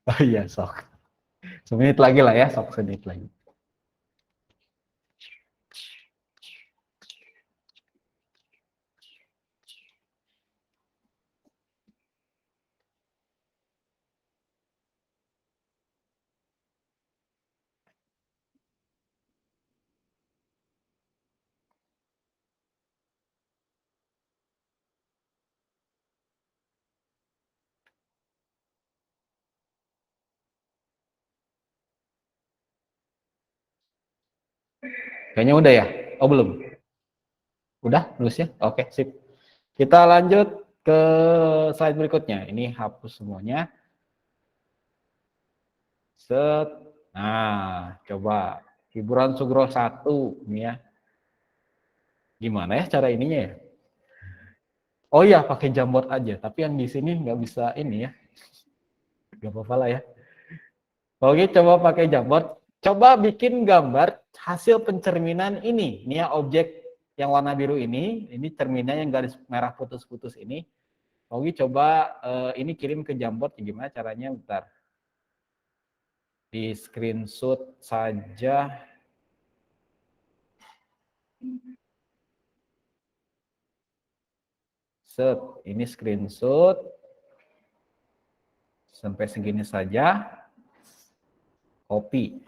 Oh iya, sok. Semenit lagi lah ya, sok semenit lagi. Kayaknya udah ya? Oh belum? Udah nulisnya? Oke, sip. Kita lanjut ke slide berikutnya. Ini hapus semuanya. Set. Nah, coba hiburan Sugro 1 nih ya. Gimana ya cara ininya ya? Oh iya, pakai Jamboard aja. Tapi yang di sini nggak bisa ini ya. Nggak apa-apa lah ya. Oke, coba pakai Jamboard. Coba bikin gambar hasil pencerminan ini. Ini ya objek yang warna biru ini. Ini cerminnya yang garis merah putus-putus ini. Oke, coba ini kirim ke Jamboard. Gimana caranya? Bentar. Di screenshot saja. Set, ini screenshot. Sampai segini saja. Copy.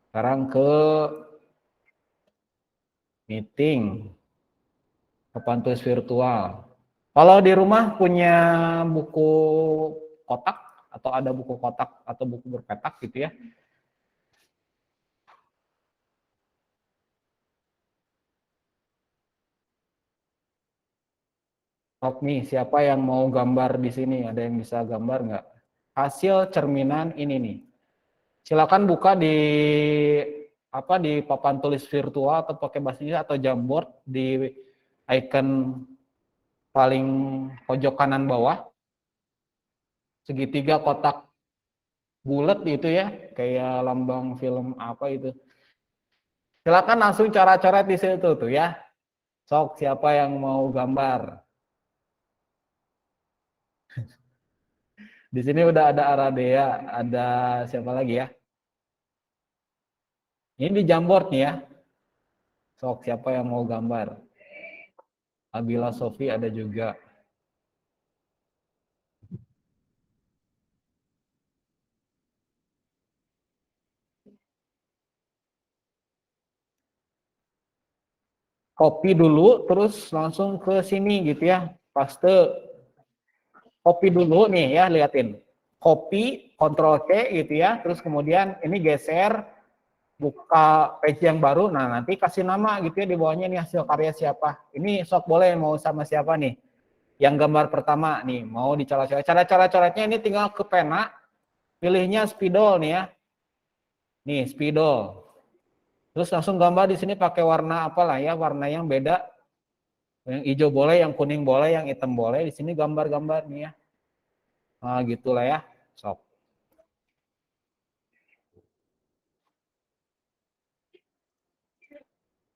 Sekarang ke meeting. Papan tulis virtual. Kalau di rumah punya buku kotak atau ada buku kotak atau buku berpetak gitu ya. Sok nih, siapa yang mau gambar di sini? Ada yang bisa gambar nggak? Hasil cerminan ini nih. Silakan buka di di papan tulis virtual atau pakai bahasa Inggris atau Jamboard di icon paling pojok kanan bawah. Segitiga kotak bulat itu ya, kayak lambang film apa itu. Silakan langsung coret-coret di situ tuh ya. Sok siapa yang mau gambar? Di sini udah ada Aradea, ada siapa lagi ya? Ini di Jamboard nih ya. Sok siapa yang mau gambar? Abila Sofi ada juga. Copy dulu, terus langsung ke sini gitu ya. Paste. Copy dulu nih ya, liatin. Copy, Ctrl C gitu ya. Terus kemudian ini geser, buka page yang baru. Nah nanti kasih nama gitu ya di bawahnya nih hasil karya siapa. Ini sok boleh mau sama siapa nih. Yang gambar pertama nih mau dicoret-coret. Cara coretnya ini tinggal ke pena, pilihnya spidol nih ya. Nih spidol. Terus langsung gambar di sini pakai warna apalah ya, warna yang beda. Yang hijau boleh, yang kuning boleh, yang hitam boleh. Di sini gambar-gambar nih ya. Nah, gitulah ya. Sok.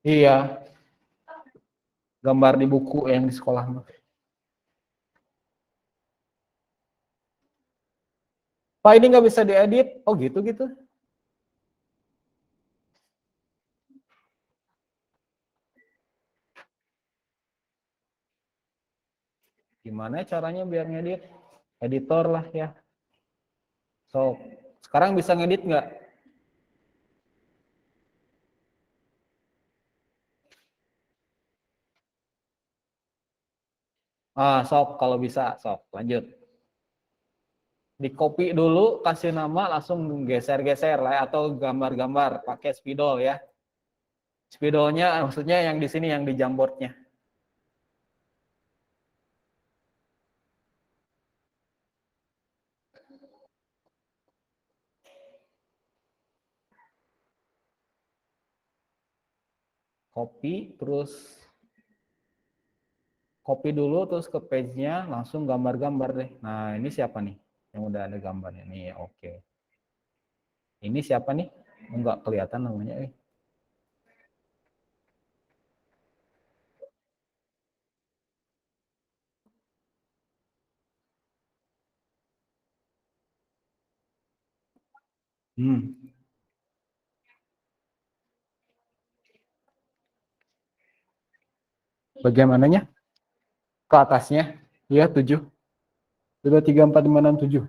Iya, gambar di buku yang di sekolah. Pak ini nggak bisa diedit. Oh gitu gitu. Gimana caranya biar ngedit? Editor lah ya. So, sekarang bisa ngedit nggak? Ah, sok kalau bisa, sok lanjut. Di copy dulu, kasih nama, langsung geser-geser lah ya, atau gambar-gambar pakai spidol ya. Spidolnya maksudnya yang di sini yang di Jamboardnya. Copy, terus copy dulu, terus ke page-nya, langsung gambar-gambar deh. Nah, ini siapa nih? Yang udah ada gambarnya nih, oke. Ini siapa nih? Enggak kelihatan namanya. Bagaimananya? Ke atasnya? Iya, 7. Sudah 3, 4, 5, 6, 7.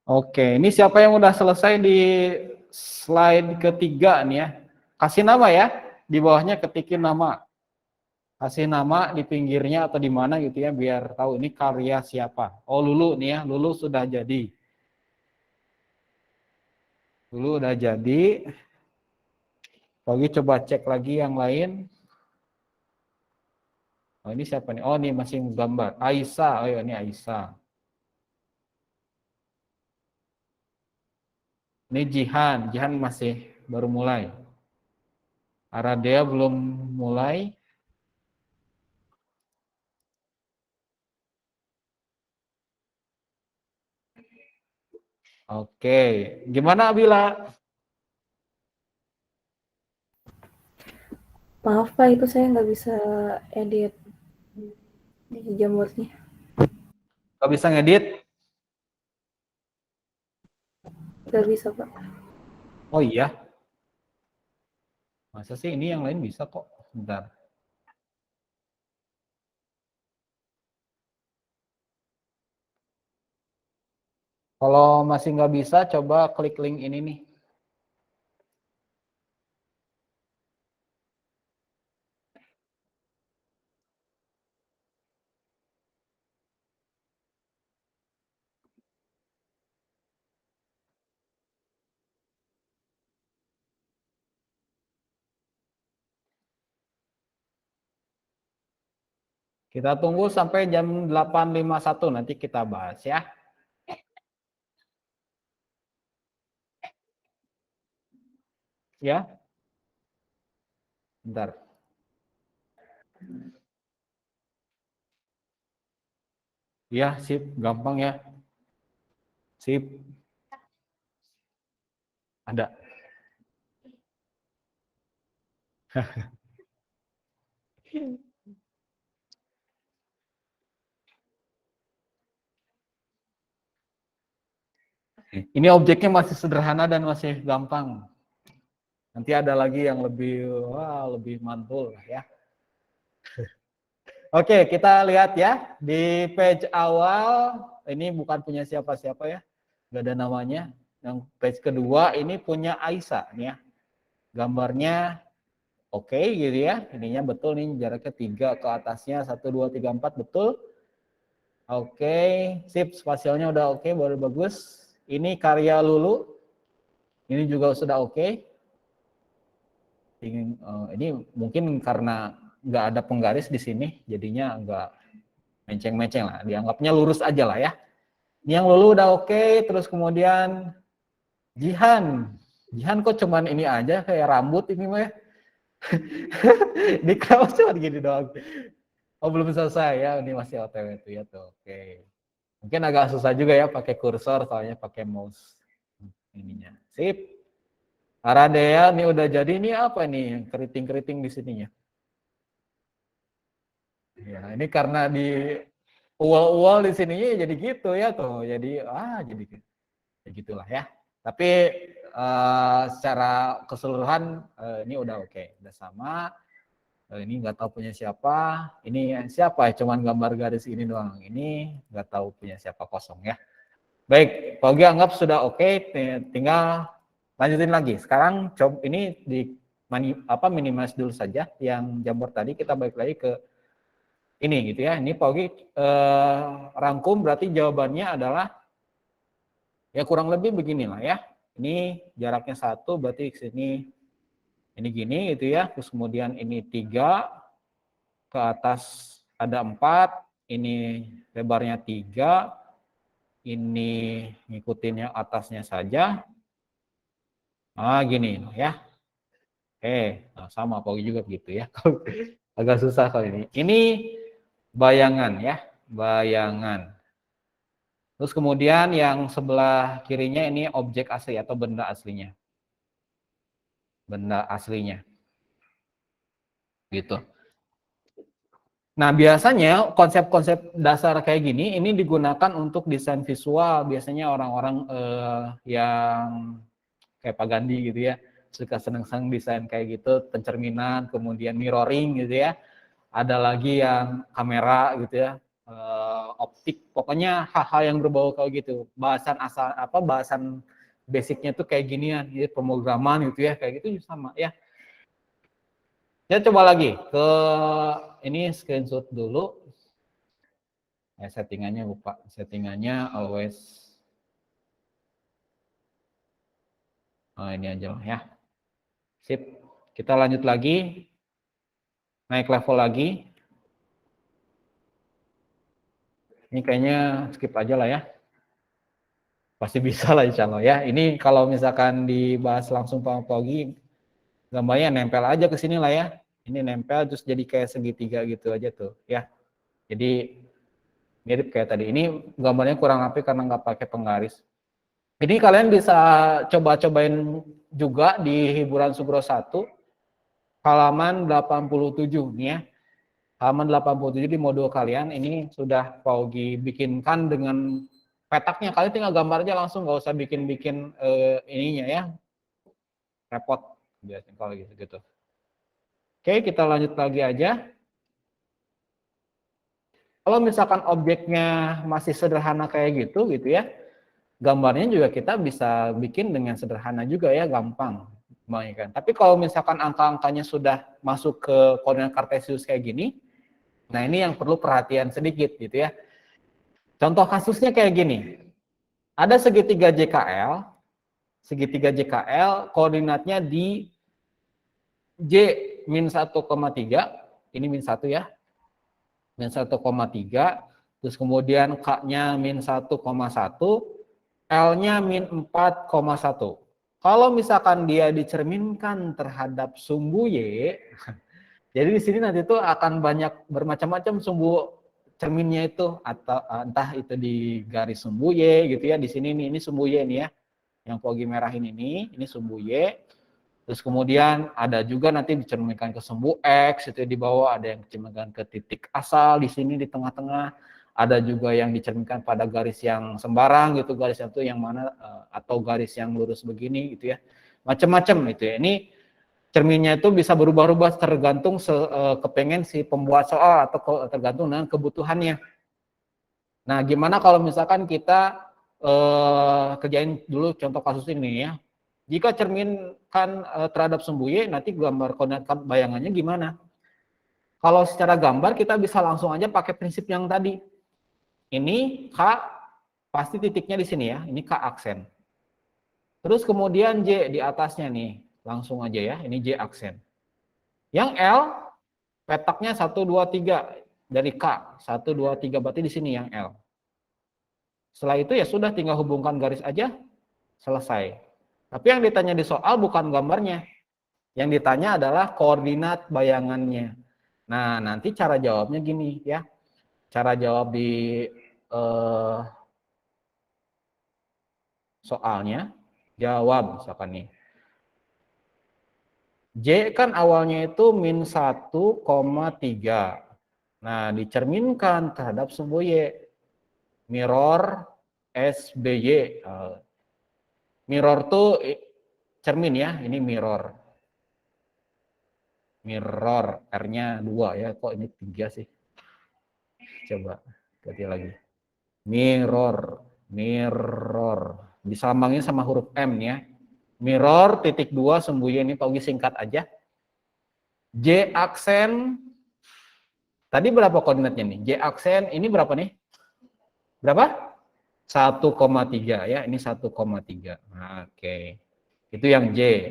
Oke, ini siapa yang udah selesai di slide ketiga nih ya? Kasih nama ya, di bawahnya ketikin nama. Kasih nama di pinggirnya atau di mana gitu ya, biar tahu ini karya siapa. Oh, Lulu nih ya, Lulu sudah jadi. Lulu udah jadi. Lagi coba cek lagi yang lain. Oh, ini siapa nih? Oh, ini masih gambar. Aisyah, oh ini Aisyah. Ini Jihan, Jihan masih baru mulai. Aradea belum mulai. Oke, gimana Bila? Maaf Pak, itu saya nggak bisa edit di jamurnya. Gak bisa ngedit? Nggak bisa Pak. Oh iya, masa sih ini yang lain bisa kok. Bentar. Kalau masih nggak bisa, coba klik link ini nih. Kita tunggu sampai jam 8.51 nanti kita bahas ya. Ya, bentar. Ya, sip, gampang ya. Sip. Ada. Ini objeknya masih sederhana dan masih gampang. Nanti ada lagi yang lebih mantul ya. Oke, kita lihat ya di page awal ini bukan punya siapa-siapa ya, nggak ada namanya. Yang page kedua ini punya Aisyah nih ya. Gambarnya oke gitu ya, ininya betul nih jaraknya 3 ke atasnya 1, 2, 3, 4 betul. Oke, sip, spasialnya udah oke, baru bagus. Ini karya Lulu, ini juga sudah oke. Ini mungkin karena nggak ada penggaris di sini, jadinya nggak menceng-menceng lah, dianggapnya lurus aja lah ya. Ini yang Lulu udah oke, terus kemudian Jihan. Jihan kok cuman ini aja kayak rambut ini mah ya. Di kaos cuma gini doang. Oh belum selesai ya, ini masih OTW itu ya tuh. Oke. Mungkin agak susah juga ya pakai kursor soalnya pakai mouse ininya. Sip. Aradea nih udah jadi, ini apa nih keriting-keriting di sininya? Ya, ini karena di ual-ual di sininya jadi gitu ya tuh. Jadi jadi ya gitulah ya. Tapi secara keseluruhan ini udah oke, udah sama. Ini nggak tahu punya siapa. Ini siapa ya? Cuman gambar garis ini doang. Ini nggak tahu punya siapa, kosong ya. Baik, Pak Ogi anggap sudah oke. Tinggal lanjutin lagi. Sekarang coba ini di minimize dulu saja yang jamur tadi. Kita balik lagi ke ini gitu ya. Ini Pak Ogi rangkum berarti jawabannya adalah ya kurang lebih beginilah ya. Ini jaraknya 1 berarti ke sini ini gini gitu ya. Terus kemudian ini 3, ke atas ada 4, ini lebarnya 3, ini ngikutin yang atasnya saja. Gini ya. Nah, sama Pogi juga gitu ya. Agak susah kalau ini. Ini bayangan ya, bayangan. Terus kemudian yang sebelah kirinya ini objek asli atau benda aslinya. Benda aslinya. Gitu. Nah, biasanya konsep-konsep dasar kayak gini ini digunakan untuk desain visual. Biasanya orang-orang yang kayak Pak Gandhi gitu ya, suka seneng-seneng desain kayak gitu, pencerminan, kemudian mirroring gitu ya. Ada lagi yang kamera gitu ya, optik, pokoknya hal-hal yang berbau kayak gitu. Bahasan asal apa bahasan basicnya tuh kayak ginian, ya, pemrograman gitu ya, kayak gitu sama ya. Ya coba lagi ke ini screenshot dulu. Settingannya lupa, settingannya always. Ini aja lah ya. Sip. Kita lanjut lagi. Naik level lagi. Ini kayaknya skip aja lah ya. Pasti bisa lah insya Allah ya. Ini kalau misalkan dibahas langsung Pak Pogi, gambarnya nempel aja ke sini lah ya. Ini nempel terus jadi kayak segitiga gitu aja tuh ya. Jadi mirip kayak tadi. Ini gambarnya kurang rapi karena nggak pakai penggaris. Ini kalian bisa coba-cobain juga di hiburan Sugro 1 halaman 87 nih ya. Halaman 87 di modul kalian ini sudah Paugi bikinkan dengan petaknya. Kalian tinggal gambar aja langsung, nggak usah bikin-bikin ininya ya. Repot biasanya kalau gitu. Oke, kita lanjut lagi aja. Kalau misalkan objeknya masih sederhana kayak gitu ya, gambarnya juga kita bisa bikin dengan sederhana juga ya, gampang. Tapi kalau misalkan angka-angkanya sudah masuk ke koordinat kartesius kayak gini, nah ini yang perlu perhatian sedikit gitu ya. Contoh kasusnya kayak gini. Ada segitiga JKL koordinatnya di J min 1,3, ini min 1 ya, min 1,3, terus kemudian K-nya min 1,1, L-nya min 4,1. Kalau misalkan dia dicerminkan terhadap sumbu Y, jadi di sini nanti tuh akan banyak bermacam-macam sumbu cerminnya itu, atau entah itu di garis sumbu Y gitu ya, di sini nih, ini sumbu Y nih ya, yang Pogi merahin ini sumbu Y. Terus kemudian ada juga nanti dicerminkan ke sumbu X, itu di bawah, ada yang dicerminkan ke titik asal di sini di tengah-tengah, ada juga yang dicerminkan pada garis yang sembarang gitu, garis itu yang mana atau garis yang lurus begini gitu ya. Macam-macam itu ya. Ini cerminnya itu bisa berubah-ubah tergantung kepengen si pembuat soal atau tergantung dengan kebutuhannya. Nah, gimana kalau misalkan kita kerjain dulu contoh kasus ini ya. Jika cerminkan terhadap sumbu Y, nanti gambar koordinat bayangannya gimana? Kalau secara gambar kita bisa langsung aja pakai prinsip yang tadi. Ini K pasti titiknya di sini ya, ini K aksen. Terus kemudian J di atasnya nih, langsung aja ya, ini J aksen. Yang L petaknya 1 2 3 dari K, 1 2 3 berarti di sini yang L. Setelah itu ya sudah tinggal hubungkan garis aja, selesai. Tapi yang ditanya di soal bukan gambarnya. Yang ditanya adalah koordinat bayangannya. Nah, nanti cara jawabnya gini ya. Cara jawab di soalnya, jawab misalkan nih. J kan awalnya itu min 1,3. Nah, dicerminkan terhadap sumbu Y. Mirror SBY. Mirror tuh cermin ya, ini mirror. Mirror, R-nya 2 ya, kok ini 3 sih? Coba, ganti lagi. Mirror, diselambangin sama huruf M ya. Mirror, titik 2, sumbu Y ini Paugi singkat aja. J aksen, tadi berapa koordinatnya nih? J aksen, ini berapa nih? Berapa? 1,3 ya, ini 1,3. Nah, oke. Itu yang J.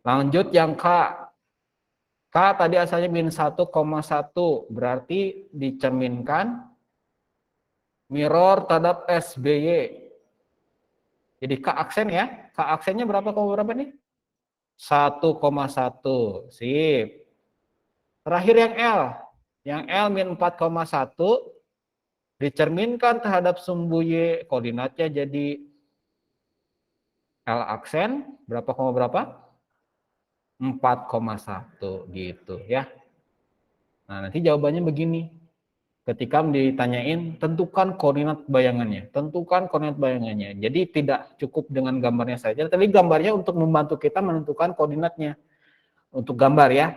Lanjut yang K. K tadi asalnya min 1,1, berarti dicerminkan mirror terhadap SBY. Jadi K aksen ya. K aksennya berapa nih? 1,1. Sip. Terakhir yang L. Yang L min 4,1 dicerminkan terhadap sumbu Y, koordinatnya jadi L aksen berapa koma berapa? 4,1 gitu ya. Nah, nanti jawabannya begini. Ketika ditanyain, tentukan koordinat bayangannya. Tentukan koordinat bayangannya. Jadi tidak cukup dengan gambarnya saja, tapi gambarnya untuk membantu kita menentukan koordinatnya. Untuk gambar ya.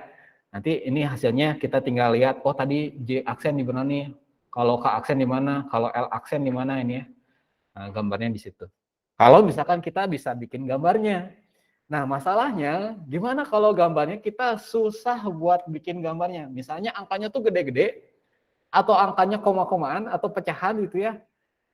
Nanti ini hasilnya kita tinggal lihat, oh tadi J aksen di mana nih? Kalau K aksen di mana? Kalau L aksen di mana ini ya? Nah, gambarnya di situ. Kalau misalkan kita bisa bikin gambarnya. Nah, masalahnya gimana kalau gambarnya kita susah buat bikin gambarnya? Misalnya angkanya tuh gede-gede, atau angkanya koma-komaan, atau pecahan gitu ya.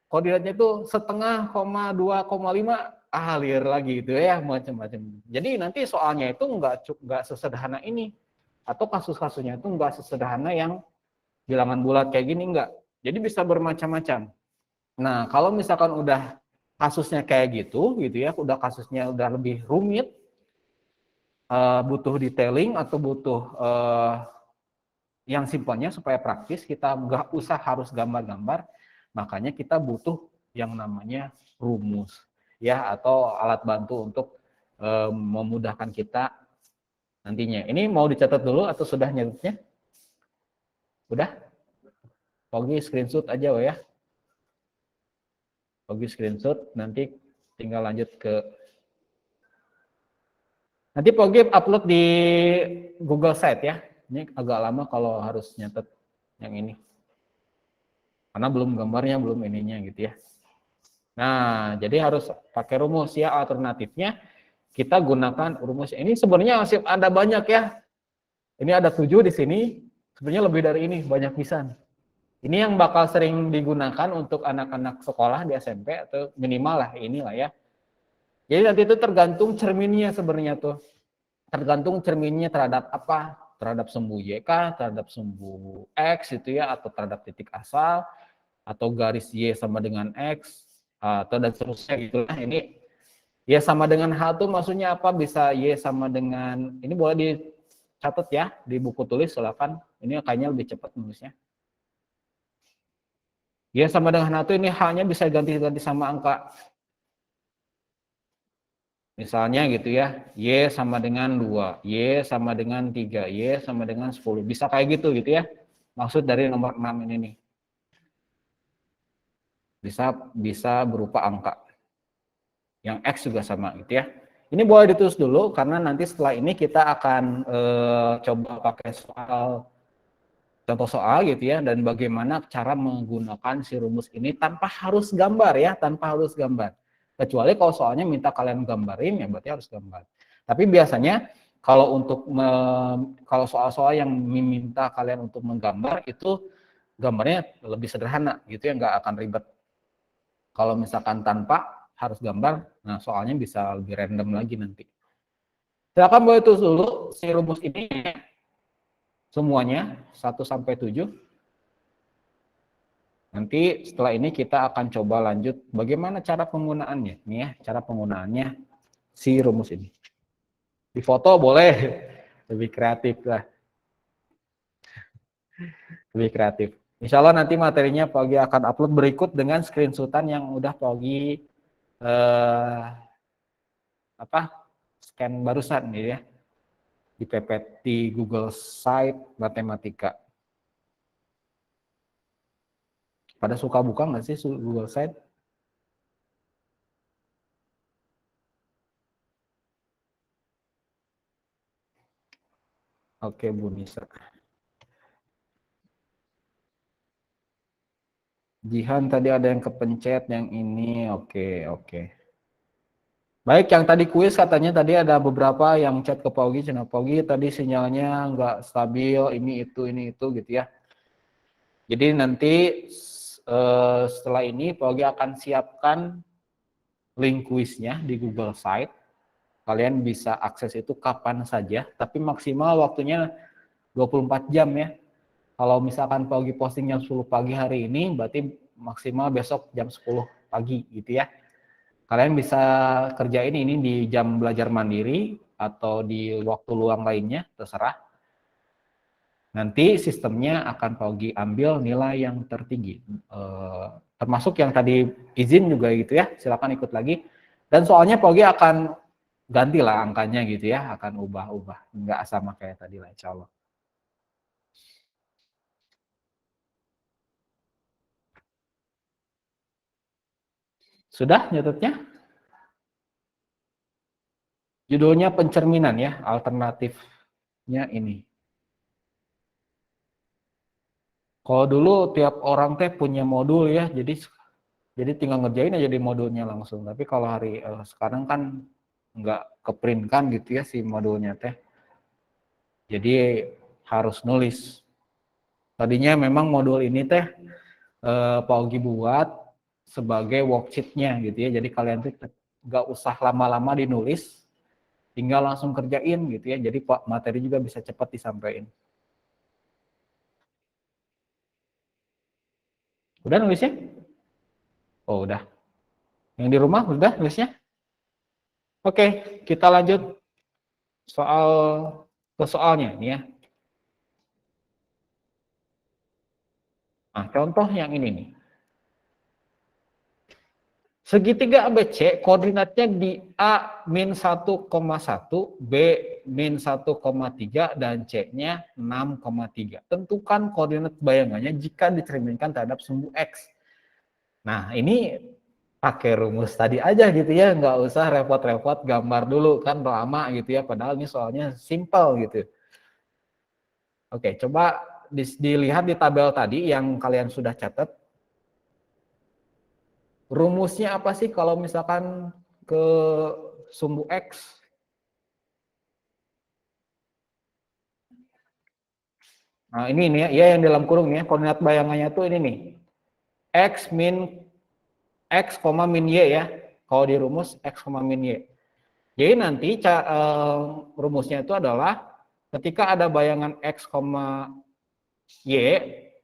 Koordinatnya itu setengah, koma, 2,5, liar lagi gitu ya, macam-macam. Jadi nanti soalnya itu nggak sesederhana ini. Atau kasus-kasusnya itu nggak sesederhana yang bilangan bulat kayak gini, nggak. Jadi bisa bermacam-macam. Nah, kalau misalkan udah kasusnya kayak gitu ya, udah kasusnya udah lebih rumit, butuh detailing atau butuh yang simpelnya supaya praktis, kita nggak usah harus gambar-gambar, makanya kita butuh yang namanya rumus ya, atau alat bantu untuk memudahkan kita nantinya. Ini mau dicatat dulu atau sudah nyatutnya? Udah? Pogi screenshot aja ya. Pogi screenshot, nanti tinggal lanjut ke, nanti Pogi upload di Google Site ya. Ini agak lama kalau harus nyatet yang ini. Karena belum gambarnya, belum ininya gitu ya. Nah, jadi harus pakai rumus ya. Alternatifnya kita gunakan rumus. Ini sebenarnya masih ada banyak ya. Ini ada 7 di sini. Sebenarnya lebih dari ini, banyak pisan. Ini yang bakal sering digunakan untuk anak-anak sekolah di SMP atau minimal lah inilah ya. Jadi nanti itu tergantung cerminnya sebenarnya tuh. Tergantung cerminnya terhadap apa? Terhadap sumbu YK, terhadap sumbu X itu ya, atau terhadap titik asal, atau garis Y sama dengan X, atau dan seterusnya gitu. Nah, ini Y sama dengan H itu maksudnya apa? Bisa Y sama dengan, ini boleh dicatat ya di buku tulis, silakan. Ini kayaknya lebih cepat nulisnya. Y sama dengan H itu ini H-nya bisa ganti-ganti sama angka. Misalnya gitu ya, Y sama dengan 2, Y sama dengan 3, Y sama dengan 10. Bisa kayak gitu ya. Maksud dari nomor 6 ini nih. Bisa berupa angka. Yang X juga sama gitu ya. Ini boleh ditulis dulu karena nanti setelah ini kita akan coba pakai contoh soal gitu ya, dan bagaimana cara menggunakan si rumus ini tanpa harus gambar ya, tanpa harus gambar. Kecuali kalau soalnya minta kalian gambarin ya berarti harus gambar. Tapi biasanya kalau untuk kalau soal-soal yang meminta kalian untuk menggambar itu gambarnya lebih sederhana gitu ya, nggak akan ribet. Kalau misalkan tanpa harus gambar, nah soalnya bisa lebih random lagi nanti. Silakan boleh tulis dulu si rumus ini semuanya 1 sampai 7. Nanti setelah ini kita akan coba lanjut bagaimana cara penggunaannya. Nih ya, cara penggunaannya si rumus ini. Di foto boleh, lebih kreatif lah. Lebih kreatif. Insya Allah nanti materinya Pogi akan upload berikut dengan screenshotan yang udah Pogi scan barusan gitu ya. Di PPT di Google Site Matematika. Pada suka buka nggak sih Google Site? Oke, Bu Nisa. Jihan tadi ada yang kepencet, yang ini. Oke. Baik, yang tadi kuis katanya tadi ada beberapa yang chat ke Pogi, channel Pogi tadi sinyalnya nggak stabil, ini itu gitu ya. Jadi nanti setelah ini Pogi akan siapkan link kuisnya di Google Site. Kalian bisa akses itu kapan saja, tapi maksimal waktunya 24 jam ya. Kalau misalkan Pogi posting jam 10 pagi hari ini, berarti maksimal besok jam 10 pagi gitu ya. Kalian bisa kerjain ini di jam belajar mandiri, atau di waktu luang lainnya, terserah. Nanti sistemnya akan Pak Ogi ambil nilai yang tertinggi. Termasuk yang tadi izin juga gitu ya, silakan ikut lagi. Dan soalnya Pak Ogi akan gantilah angkanya gitu ya, akan ubah-ubah. Nggak sama kayak tadi lah insya Allah. Sudah nyatetnya? Judulnya pencerminan ya, alternatifnya ini. Kalau dulu tiap orang teh punya modul ya, jadi tinggal ngerjain aja di modulnya langsung. Tapi kalau hari sekarang kan nggak keprint kan gitu ya si modulnya teh. Jadi harus nulis. Tadinya memang modul ini teh Pak Ogi buat sebagai worksheet-nya gitu ya. Jadi kalian tuh nggak usah lama-lama dinulis, tinggal langsung kerjain gitu ya. Jadi materi juga bisa cepat disampaikan. Udah nulisnya? Oh udah. Yang di rumah udah nulisnya? Oke, kita lanjut ke soalnya nih ya. Nah, contoh yang ini nih. Segitiga ABC koordinatnya di A min 1,1, B min 1,3, dan C-nya 6,3. Tentukan koordinat bayangannya jika dicerminkan terhadap sumbu X. Nah, ini pakai rumus tadi aja gitu ya, nggak usah repot-repot gambar dulu, kan lama gitu ya, padahal ini soalnya simple gitu. Oke, coba dilihat di tabel tadi yang kalian sudah catat. Rumusnya apa sih kalau misalkan ke sumbu X? Nah, ini nih ya yang dalam kurung ya, koordinat bayangannya tuh ini nih. X min X, min Y ya. Kalau di rumus X, min Y. Jadi nanti rumusnya itu adalah ketika ada bayangan X, Y,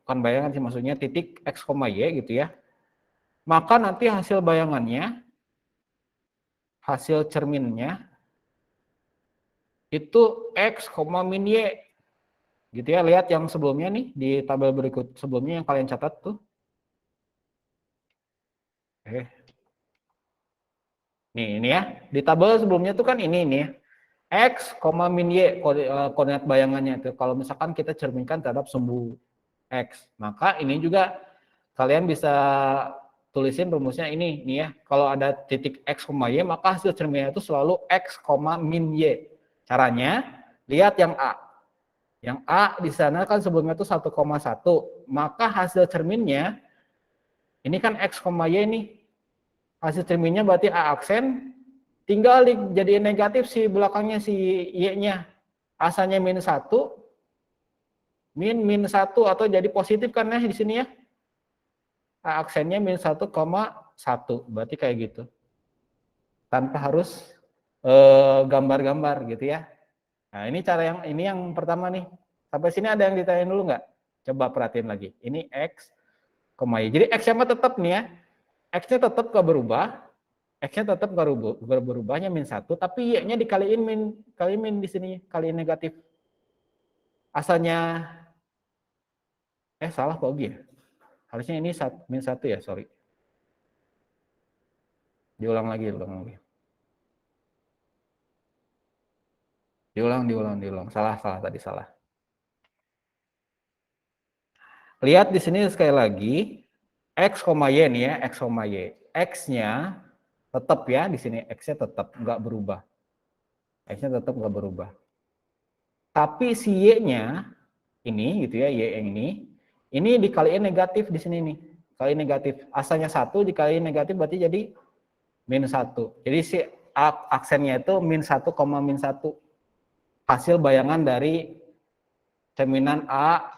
bukan bayangan sih maksudnya titik X, Y gitu ya. Maka nanti hasil bayangannya, hasil cerminnya itu X, min Y. Gitu ya, lihat yang sebelumnya nih di tabel berikut sebelumnya yang kalian catat tuh. Nih ini ya, di tabel sebelumnya tuh kan ini nih ya. X, min Y koordinat bayangannya itu. Kalau misalkan kita cerminkan terhadap sumbu X, maka ini juga kalian bisa tulisin rumusnya ini nih ya. Kalau ada titik X, Y, maka hasil cerminnya itu selalu X, min Y. Caranya lihat yang A. Yang A di sana kan sebelumnya itu 1,1, maka hasil cerminnya ini kan X, Y nih. Hasil cerminnya berarti A aksen, tinggal dijadiin negatif si belakangnya si Y-nya. Asalnya min 1, min 1 atau jadi positif kan ya di sini ya. A aksennya min 1,1, berarti kayak gitu. Tanpa harus gambar-gambar gitu ya. Nah, ini cara yang pertama nih. Sampai sini ada yang ditanyain dulu nggak? Coba perhatiin lagi. Ini X, Y. Jadi X-nya tetap nih ya. X-nya tetap nggak berubah. X-nya tetap berubahnya min 1, tapi Y-nya dikaliin min di sini, kaliin negatif. Asalnya, salah Pak Ogi ya? Harusnya ini min 1 ya, sorry. Diulang lagi. Diulang. Salah tadi, salah. Lihat di sini sekali lagi, X, Y nih ya, X, Y. X-nya tetap ya, di sini X-nya tetap nggak berubah. X-nya tetap nggak berubah. Tapi si Y-nya, ini gitu ya, Y yang ini dikaliin negatif di sini nih. Kali negatif. Asalnya 1 dikaliin negatif berarti jadi min 1. Jadi si aksennya itu min 1, min 1. Hasil bayangan dari cerminan A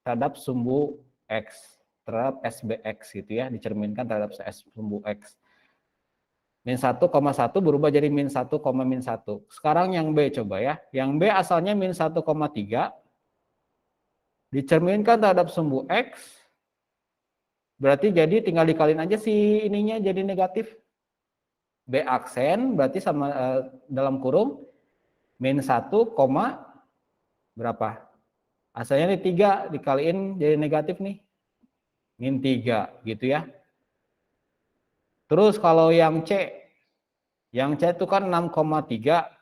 terhadap sumbu X, terhadap SBX gitu ya, dicerminkan terhadap sumbu X. Min 1,1 berubah jadi min 1, min 1. Sekarang yang B coba ya. Yang B asalnya min 1,3 dicerminkan terhadap sumbu X, berarti jadi tinggal dikaliin aja si ininya jadi negatif. B aksen berarti sama dalam kurung min 1, berapa? Asalnya ini 3 dikaliin jadi negatif nih. Min 3 gitu ya. Terus kalau yang C itu kan 6,3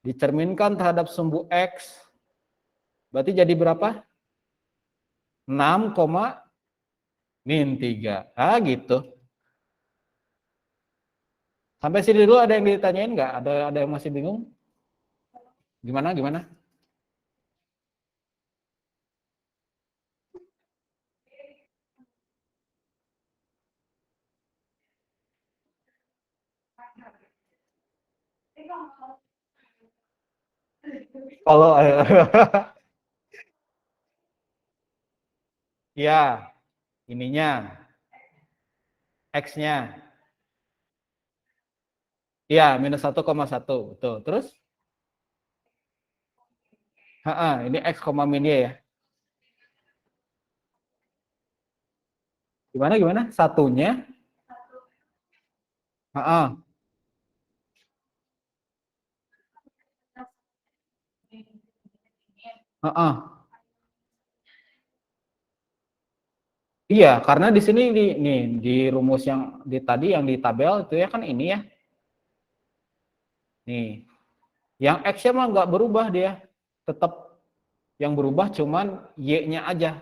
dicerminkan terhadap sumbu X. Berarti jadi berapa? 6, min 3. Ah gitu. Sampai sini dulu ada yang ditanyain nggak? Ada yang masih bingung? Gimana? Kalau ya ininya X-nya. Iya, minus 1,1. Betul. Terus? Ini X, min Y ya. Gimana? Satunya? Ha, ha. Iya, karena di sini nih di rumus yang tadi yang di tabel itu ya kan ini ya. Nih, yang X-nya mah nggak berubah dia. Tetap yang berubah cuman Y-nya aja.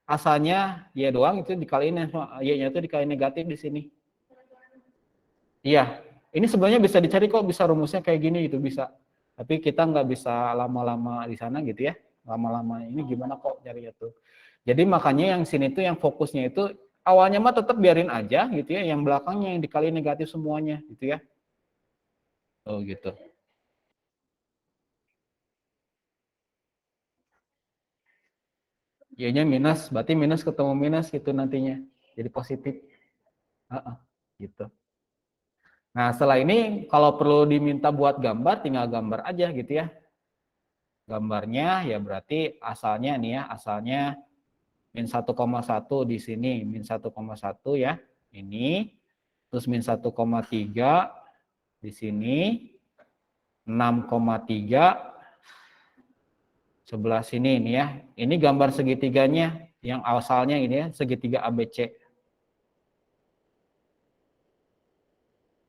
Asalnya Y doang itu dikaliin Y-nya itu dikaliin negatif di sini. Iya, ini sebenarnya bisa dicari kok, bisa rumusnya kayak gini gitu bisa. Tapi kita nggak bisa lama-lama di sana gitu ya. Lama-lama ini gimana kok carinya tuh. Jadi makanya yang sini tuh yang fokusnya itu awalnya mah tetap biarin aja gitu ya, yang belakangnya yang dikali negatif semuanya gitu ya. Oh gitu. Y-nya minus, berarti minus ketemu minus gitu nantinya. Jadi positif. Gitu. Nah, setelah ini kalau perlu diminta buat gambar, tinggal gambar aja gitu ya. Gambarnya ya berarti asalnya nih ya, asalnya min 1,1 di sini, min 1,1 ya. Ini terus min 1,3 di sini, 6,3 sebelah sini nih ya. Ini gambar segitiganya yang asalnya ini ya, segitiga ABC.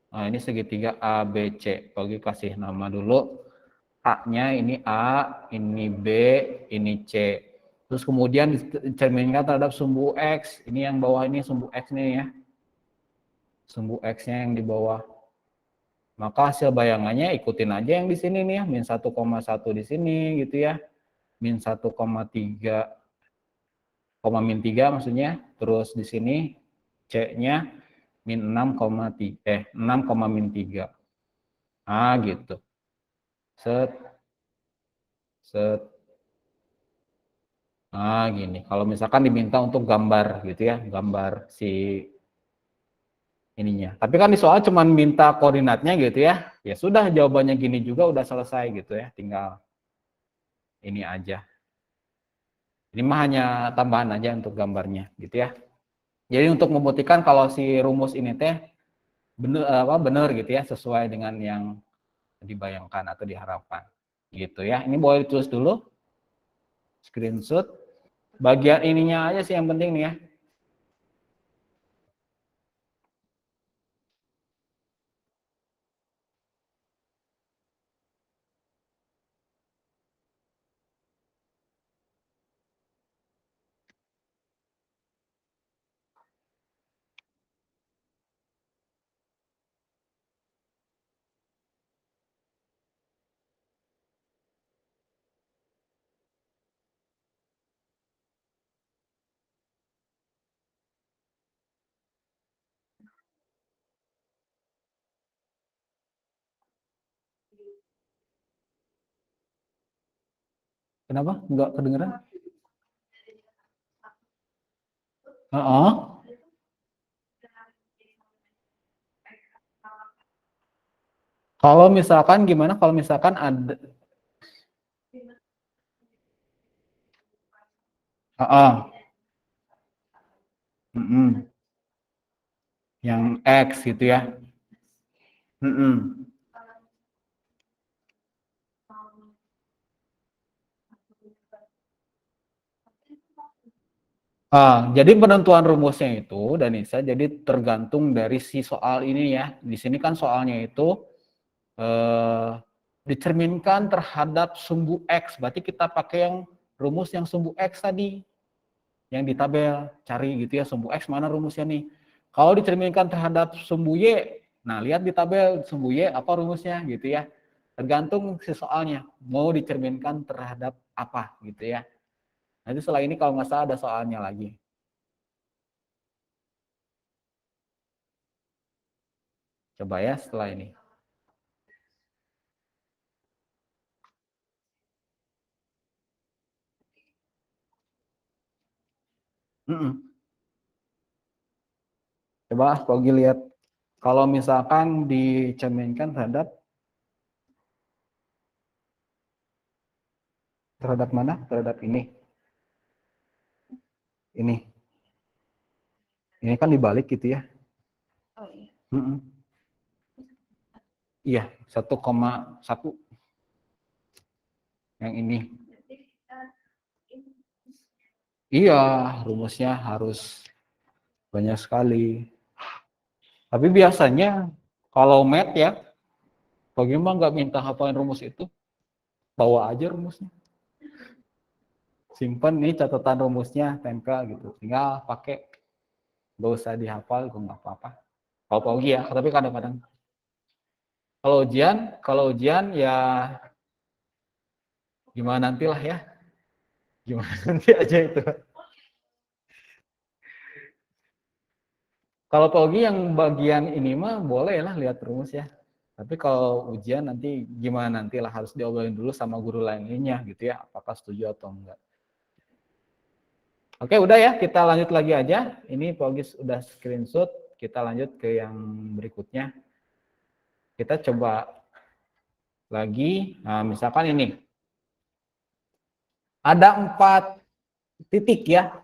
Nah, ini segitiga ABC. Bagi kasih nama dulu. A-nya ini A, ini B, ini C. Terus kemudian dicerminkan terhadap sumbu X. Ini yang bawah ini sumbu X nih ya. Sumbu X-nya yang di bawah. Maka hasil bayangannya ikutin aja yang di sini nih ya. Min 1,1 di sini gitu ya. Min 1,3, min 3 maksudnya. Terus di sini C-nya min 6,3, 6, min 3. Ah gitu. Set, set. Nah, gini. Kalau misalkan diminta untuk gambar gitu ya, gambar si ininya. Tapi kan di soal cuma minta koordinatnya gitu ya. Ya sudah jawabannya gini juga udah selesai gitu ya. Tinggal ini aja. Ini mah hanya tambahan aja untuk gambarnya gitu ya. Jadi untuk membuktikan kalau si rumus ini teh benar gitu ya, sesuai dengan yang dibayangkan atau diharapkan. Gitu ya. Ini boleh ditulis dulu. Screenshot. Bagian ininya aja sih yang penting nih ya. Kenapa? Enggak kedengeran? Heeh. Kalau misalkan gimana? Kalau misalkan ada, mm-mm. Yang X gitu ya. Mm-mm. Jadi penentuan rumusnya itu, Danisa, jadi tergantung dari si soal ini ya. Di sini kan soalnya itu dicerminkan terhadap sumbu X. Berarti kita pakai yang rumus yang sumbu X tadi. Yang di tabel, cari gitu ya, sumbu X mana rumusnya nih. Kalau dicerminkan terhadap sumbu Y, nah lihat di tabel sumbu Y apa rumusnya gitu ya. Tergantung si soalnya, mau dicerminkan terhadap apa gitu ya. Nanti setelah ini kalau nggak salah ada soalnya lagi. Coba ya setelah ini. Coba Pogi lihat. Kalau misalkan dicerminkan terhadap mana? Terhadap ini. Ini. Ini kan dibalik gitu ya. Oh iya. Iya, 1,1. Yang ini. Iya, rumusnya harus banyak sekali. Tapi biasanya kalau math ya, bagaimana nggak minta hafalin rumus itu? Bawa aja rumusnya. Simpen nih catatan rumusnya, tempel gitu. Tinggal pakai, nggak usah dihafal, gue nggak apa-apa. Kalau pagi ya, tapi kadang-kadang. Kalau ujian ya gimana nantilah ya. Gimana nanti aja itu. Kalau pagi yang bagian ini mah boleh lah lihat rumus ya. Tapi kalau ujian nanti gimana nantilah harus diobrolin dulu sama guru lainnya gitu ya. Apakah setuju atau enggak. Oke, udah ya, kita lanjut lagi aja. Ini Pogis udah screenshot, kita lanjut ke yang berikutnya. Kita coba lagi, nah misalkan ini. Ada 4 titik ya.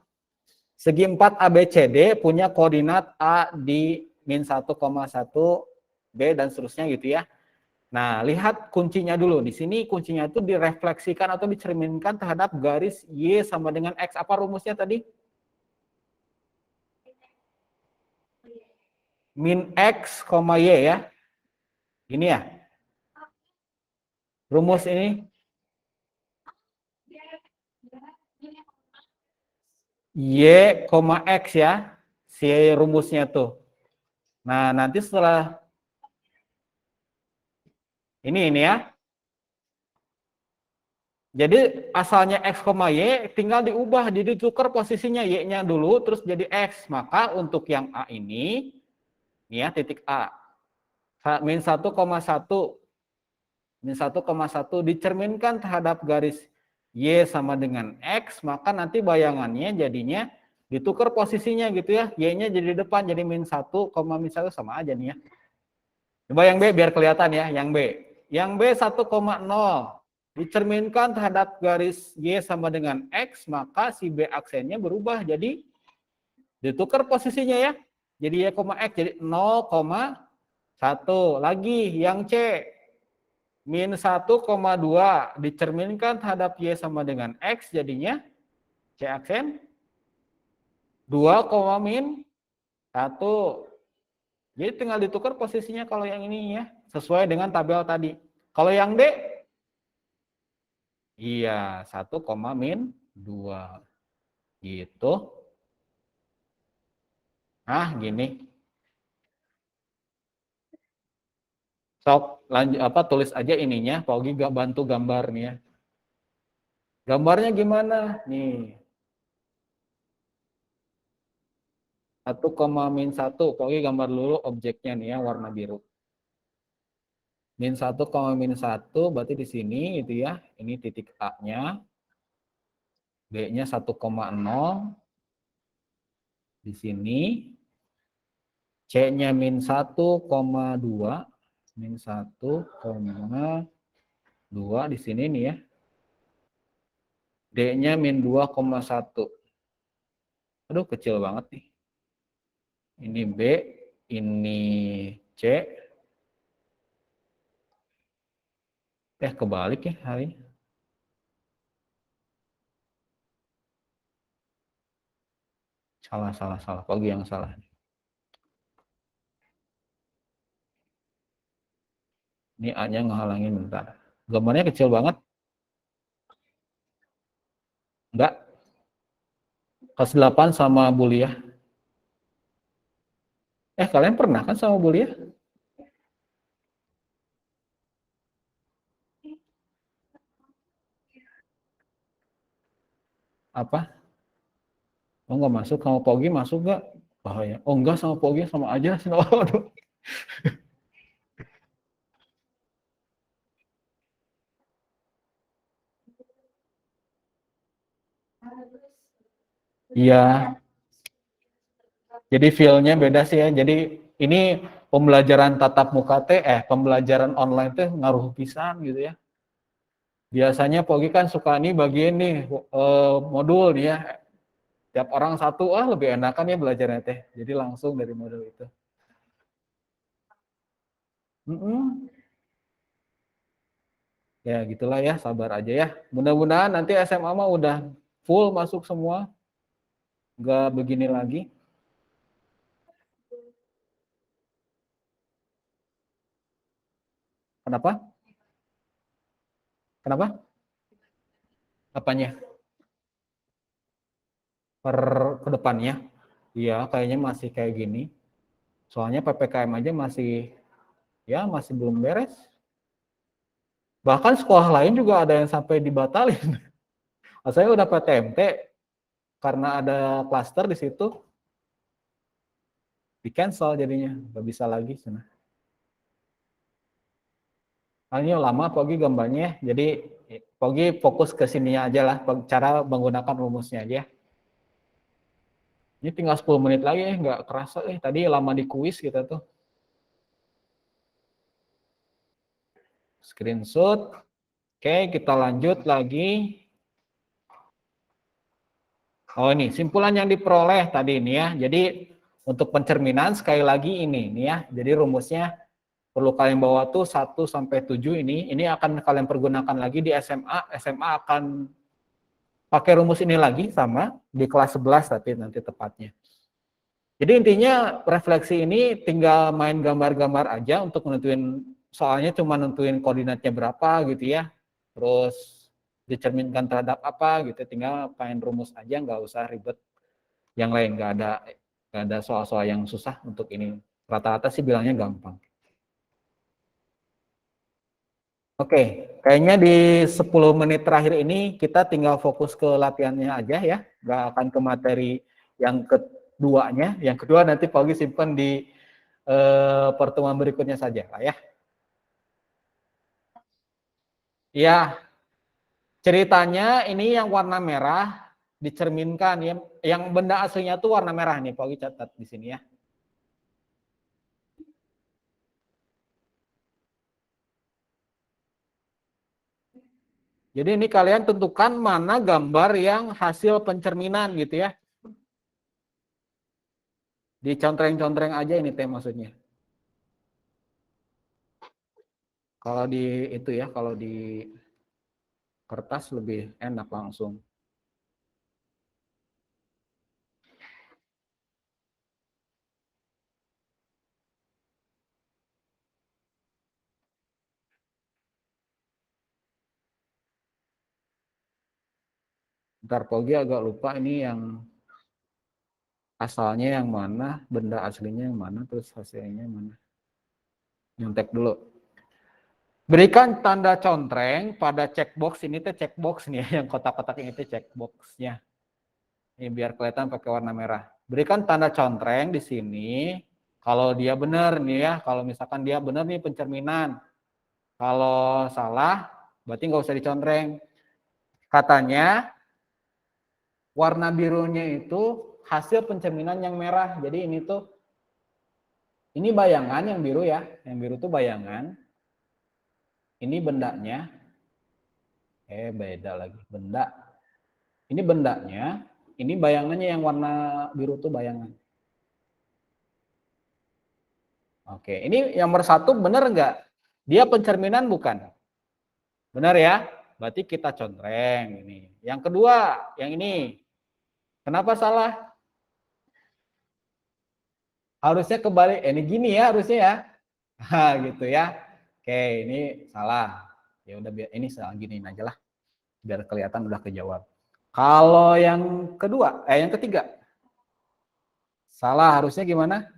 Segi 4 ABCD punya koordinat A di min 1,1, B dan seterusnya gitu ya. Nah, lihat kuncinya dulu. Di sini kuncinya itu direfleksikan atau dicerminkan terhadap garis Y sama dengan X. Apa rumusnya tadi? Min X, Y ya. Ini ya. Rumus ini. Y, X ya. Si rumusnya tuh. Nah, nanti setelah ini ya. Jadi asalnya X, Y tinggal diubah, jadi tukar posisinya Y-nya dulu, terus jadi X. Maka untuk yang A ini ya titik A. Min 1,1 dicerminkan terhadap garis Y sama dengan X, maka nanti bayangannya jadinya ditukar posisinya gitu ya. Y-nya jadi depan, jadi min 1, min 1 sama aja nih ya. Coba yang B biar kelihatan ya, yang B. Yang B 1,0 dicerminkan terhadap garis Y sama dengan X, maka si B aksennya berubah. Jadi ditukar posisinya ya. Jadi Y, X jadi 0,1. Lagi yang C. Min 1,2 dicerminkan terhadap Y sama dengan X, jadinya C aksen 2, min 1. Jadi tinggal ditukar posisinya kalau yang ini ya, sesuai dengan tabel tadi. Kalau yang D, iya 1, min 2. Gitu. Nah, gini. Sok lanjut tulis aja ininya, Paugi gak bantu gambarnya. Gambarnya gimana? Nih. 1, min 1. Paugi gambar dulu objeknya nih ya, warna biru. Min 1, min 1 berarti di sini itu ya. Ini titik A-nya. B-nya 1,0. Di sini. C-nya min 1,2. Min 1,2 di sini nih ya. D-nya min 2,1. Aduh, kecil banget nih. Ini B, ini C. Kebalik ya hari ini. Salah. Pogi yang salah. Ini A-nya ngehalangin bentar. Gambarnya kecil banget. Enggak. Kelas 8 sama Buliah. Kalian pernah kan sama Buliah? Apa? Oh, enggak masuk. Sama Pogi masuk enggak? Bahaya. Oh, enggak, sama Pogi sama aja. Aduh. Iya. Jadi feel-nya beda sih ya. Jadi ini pembelajaran tatap muka pembelajaran online teh ngaruh pisan gitu ya. Biasanya Pogi kan suka nih bagian nih modul nih ya. Tiap orang satu, lebih enakan ya belajarnya teh. Jadi langsung dari modul itu. Ya gitulah ya, sabar aja ya. Mudah-mudahan nanti SMA mah udah full masuk semua. Nggak begini lagi. Kenapa? Kenapa? Apanya? Per ke depannya? Iya, kayaknya masih kayak gini. Soalnya PPKM aja masih belum beres. Bahkan sekolah lain juga ada yang sampai dibatalin. Saya udah PTMT karena ada klaster di situ, di cancel jadinya, nggak bisa lagi. Hanya lama Pogi gambarnya, jadi Pogi fokus ke sini aja lah, cara menggunakan rumusnya aja. Ini tinggal 10 menit lagi, nggak kerasa. Tadi lama di kuis kita tuh. Screenshot. Oke, kita lanjut lagi. Oh ini, simpulan yang diperoleh tadi ini ya. Jadi untuk pencerminan sekali lagi ini ya. Jadi rumusnya perlu kalian bawa tuh 1 sampai 7 ini. Ini akan kalian pergunakan lagi di SMA. SMA akan pakai rumus ini lagi sama di kelas 11 tapi nanti tepatnya. Jadi intinya refleksi ini tinggal main gambar-gambar aja untuk menentuin, soalnya cuma nentuin koordinatnya berapa gitu ya. Terus dicerminkan terhadap apa gitu, tinggal main rumus aja, nggak usah ribet yang lain, nggak ada soal-soal yang susah untuk ini. Rata-rata sih bilangnya gampang. Oke, kayaknya di 10 menit terakhir ini kita tinggal fokus ke latihannya aja ya, nggak akan ke materi yang keduanya. Yang kedua nanti Pagi simpan di pertemuan berikutnya saja lah ya. Ya, ceritanya ini yang warna merah dicerminkan ya, yang benda aslinya tuh warna merah nih, Pagi catat di sini ya. Jadi ini kalian tentukan mana gambar yang hasil pencerminan gitu ya. Dicontreng-contreng aja ini teh maksudnya. Kalau di itu ya, kalau di kertas lebih enak langsung. Ntar Pogi agak lupa ini yang asalnya yang mana, benda aslinya yang mana, terus hasilnya yang mana. Nyontek dulu. Berikan tanda contreng pada checkbox, ini tuh checkbox nih yang kotak-kotak ini tuh checkboxnya. Ini biar kelihatan pakai warna merah. Berikan tanda contreng di sini. Kalau dia benar nih ya, kalau misalkan dia benar nih pencerminan. Kalau salah, berarti nggak usah dicontreng. Katanya warna birunya itu hasil pencerminan yang merah. Jadi ini bayangan yang biru ya. Yang biru tuh bayangan. Ini bendanya. Beda lagi. Benda. Ini bendanya. Ini bayangannya yang warna biru tuh bayangan. Oke, ini yang nomor 1 benar nggak? Dia pencerminan bukan? Benar ya? Berarti kita contreng ini. Yang kedua, yang ini. Kenapa salah? Harusnya kebalik. Ini gini ya harusnya ya. Gitu ya. Oke, ini salah. Ya udah biar ini salah giniin aja lah. Biar kelihatan udah kejawab. Kalau yang kedua, yang ketiga. Salah harusnya gimana?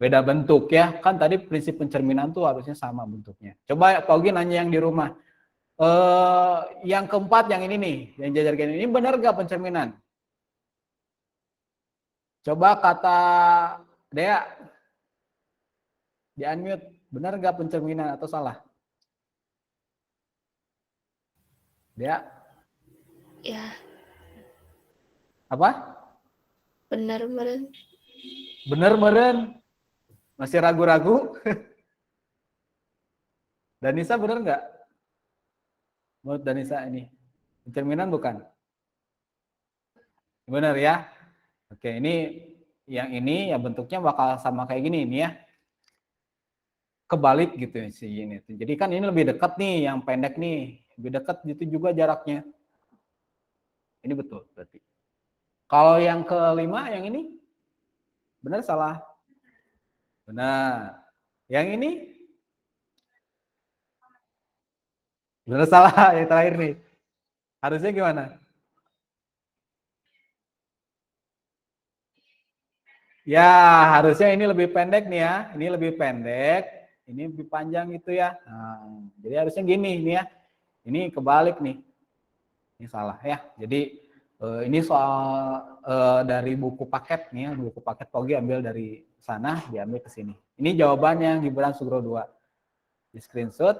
Beda bentuk ya. Kan tadi prinsip pencerminan tuh harusnya sama bentuknya. Coba Pak Ugi nanya yang di rumah. Yang keempat yang ini nih, yang jajar gini, ini benar gak pencerminan? Coba kata Dea di unmute, benar gak pencerminan atau salah? Dea? Ya, Apa? benar meren. Bener meren? Masih ragu-ragu? Danisa bener nggak? Menurut Danisa ini pencerminan bukan? Bener ya? Oke, ini yang ini ya bentuknya bakal sama kayak gini ini ya. Kebalik gitu ya sih ini. Jadi kan ini lebih dekat nih, yang pendek nih. Lebih dekat gitu juga jaraknya. Ini betul berarti. Kalau yang kelima yang ini benar salah? Benar. Yang ini benar salah yang terakhir nih. Harusnya gimana? Ya, harusnya ini lebih pendek nih ya. Ini lebih pendek, ini lebih panjang gitu ya. Nah, jadi harusnya gini nih ya. Ini kebalik nih. Ini salah ya. Jadi ini soal dari buku paket nih ya. Buku paket Pogi ambil dari sana, diambil ke sini. Ini jawabannya Gibran Sugro 2. Di screenshot.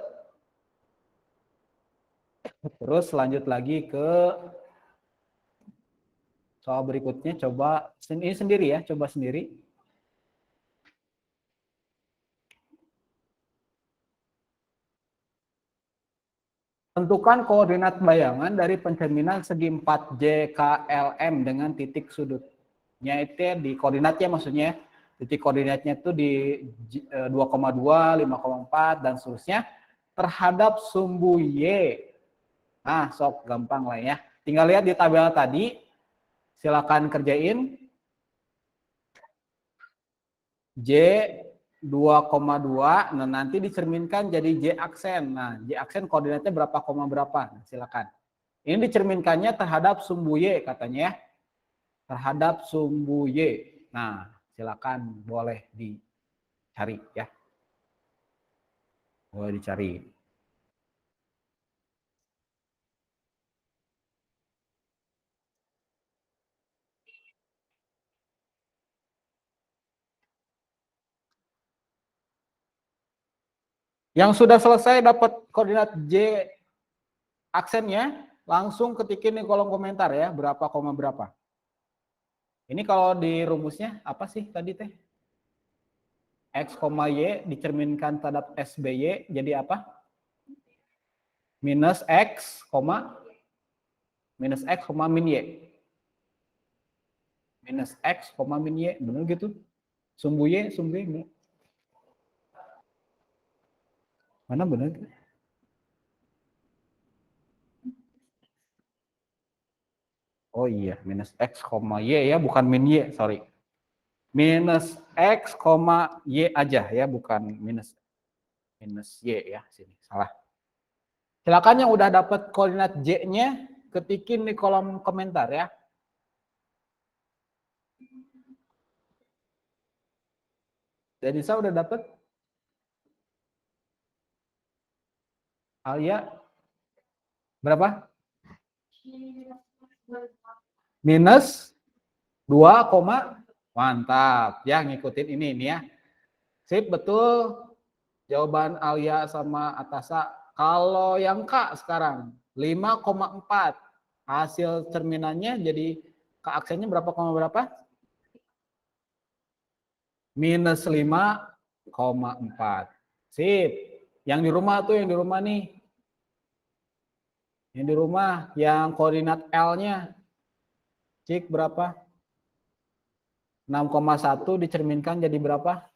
Terus lanjut lagi ke soal berikutnya. Coba ini sendiri ya, coba sendiri. Tentukan koordinat bayangan dari pencerminan segi 4J KLM dengan titik sudutnya itu di koordinatnya maksudnya. Titik koordinatnya itu di 2,2, 5,4 dan seterusnya terhadap sumbu Y. Nah, sok gampang lah ya. Tinggal lihat di tabel tadi. Silakan kerjain. J 2,2, nah nanti dicerminkan jadi J aksen. Nah, J aksen koordinatnya berapa, berapa. Nah, silakan. Ini dicerminkannya terhadap sumbu Y katanya ya. Terhadap sumbu Y. Nah, silakan boleh dicari ya. Boleh dicari. Yang sudah selesai dapat koordinat J aksennya, langsung ketikin di kolom komentar ya, berapa, berapa. Ini kalau di rumusnya apa sih tadi teh? X, Y dicerminkan terhadap SBY jadi apa? Minus X, min Y. Minus X, min Y. Benar gitu? Sumbu Y. Mana benar? Oh iya, minus X, Y ya, bukan min Y, sorry. Minus X, Y aja ya, bukan minus Y ya, sini, salah. Silakan yang udah dapat koordinat J-nya, ketikin di kolom komentar ya. Denisa udah dapat? Alia? Berapa? Minus 2, mantap. Ya, ngikutin ini ya. Sip, betul. Jawaban Alia sama Atasa. Kalau yang K sekarang, 5,4. Hasil cerminannya jadi K aksennya berapa, berapa? Minus 5,4. Sip. Yang di rumah tuh, yang di rumah nih. Yang di rumah, yang koordinat L-nya. Cik berapa? 6,1 dicerminkan jadi berapa?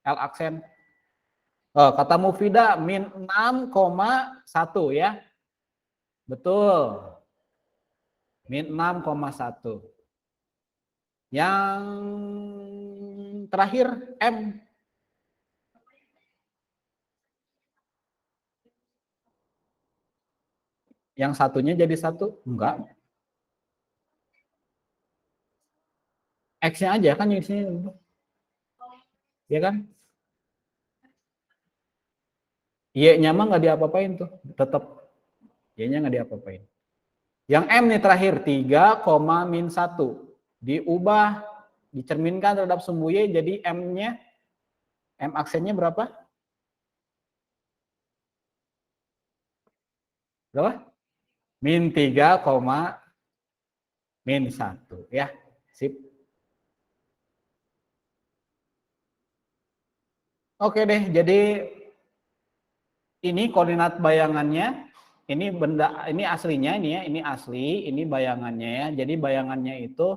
L aksen. Kata Mufida min 6,1 ya. Betul. Min 6,1. Yang terakhir M. Yang satunya jadi 1? Enggak. X-nya aja kan di sini. Ya kan? Y-nya mah nggak diapa-apain tuh. Tetap Y-nya nggak diapa-apain. Yang M nih terakhir, 3, min 1. Diubah, dicerminkan terhadap sumbu Y, jadi M-nya, M aksennya berapa? Berapa? Min 3, min 1. Ya, sip. Oke deh, jadi ini koordinat bayangannya, ini benda, ini aslinya, ini ya, ini asli, ini bayangannya ya. Jadi bayangannya itu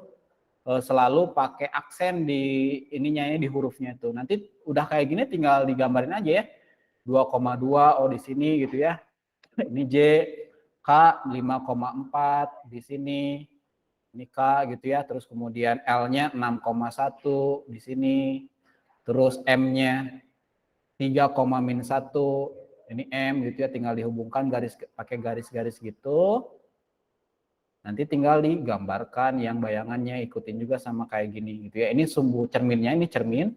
selalu pakai aksen di ininya ya, di hurufnya itu. Nanti udah kayak gini tinggal digambarin aja ya. 2,2 oh di sini gitu ya. Ini J, K 5,4 di sini. Ini K gitu ya. Terus kemudian L-nya 6,1 di sini. Terus M-nya 3,-1. Ini M gitu ya, tinggal dihubungkan garis pakai garis-garis gitu. Nanti tinggal digambarkan yang bayangannya, ikutin juga sama kayak gini gitu ya. Ini sumbu cerminnya, ini cermin.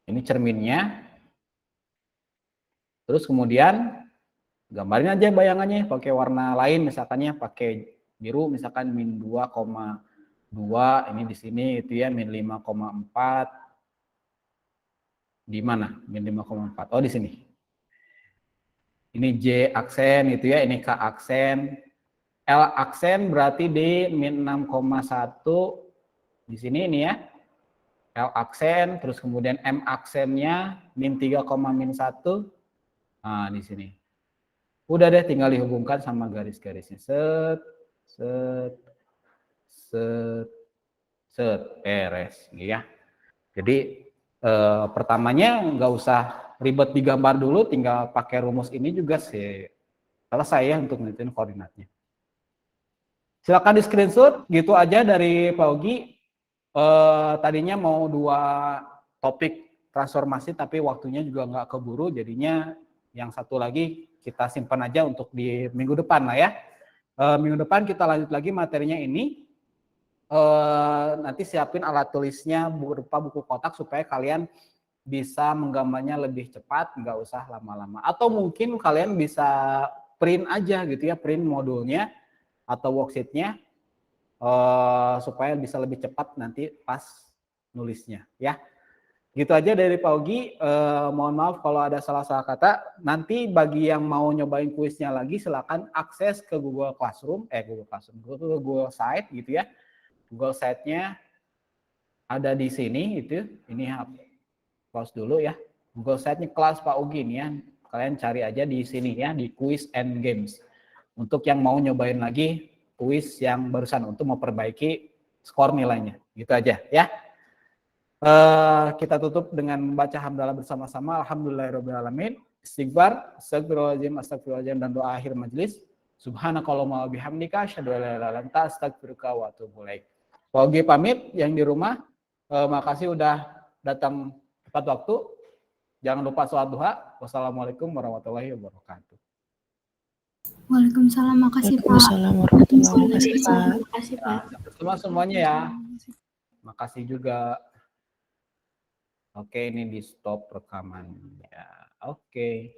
Ini cerminnya. Terus kemudian gambarin aja bayangannya pakai warna lain, misalkannya pakai biru, misalkan min 2,2 ini di sini itu ya, min 5,4 di mana? Min 5,4. Oh di sini. Ini J aksen itu ya, ini K aksen. L aksen berarti di min 6,1 di sini ini ya. L aksen, terus kemudian M aksennya min 3, min 1. Nah, di sini. Udah deh, tinggal dihubungkan sama garis-garisnya. Set, set, set, set, beres. Ya. Jadi pertamanya nggak usah ribet digambar dulu, tinggal pakai rumus ini juga sih selesai ya untuk nentuin koordinatnya. Silakan di screenshot, gitu aja dari Pak Ogi. Tadinya mau 2 topik transformasi, tapi waktunya juga nggak keburu, jadinya yang satu lagi kita simpan aja untuk di minggu depan lah ya. Minggu depan kita lanjut lagi materinya ini. Nanti siapin alat tulisnya berupa buku kotak supaya kalian bisa menggambarnya lebih cepat, nggak usah lama-lama. Atau mungkin kalian bisa print aja gitu ya, print modulnya atau worksheetnya supaya bisa lebih cepat nanti pas nulisnya ya. Gitu aja dari Pak Ogi. Mohon maaf kalau ada salah-salah kata. Nanti bagi yang mau nyobain kuisnya lagi, silakan akses ke Google Classroom, Google Site gitu ya. Google Site-nya ada di sini itu. Ini close dulu ya. Google Site-nya kelas Pak Ogi nih ya. Kalian cari aja di sini ya, di Quiz and Games. Untuk yang mau nyobain lagi kuis yang barusan untuk memperbaiki skor nilainya. Gitu aja ya. Kita tutup dengan membaca hamdalah bersama-sama. Alhamdulillahirrahmanirrahim. Istighfar, astagfirullahaladzim, dan doa akhir majelis. Subhanakallahumma wabihamdika, asyhadu an la ilaha illa anta, astaghfiruka wa atubu ilaik. Pak Ogi pamit, yang di rumah, makasih udah datang tepat waktu. Jangan lupa sholat duha. Wassalamualaikum warahmatullahi wabarakatuh. Waalaikumsalam, makasih Pak. Waalaikumsalam warahmatullahi wabarakatuh. Makasih Pak. Semua semuanya ya. Makasih juga. Oke, ini di stop rekamannya. Oke.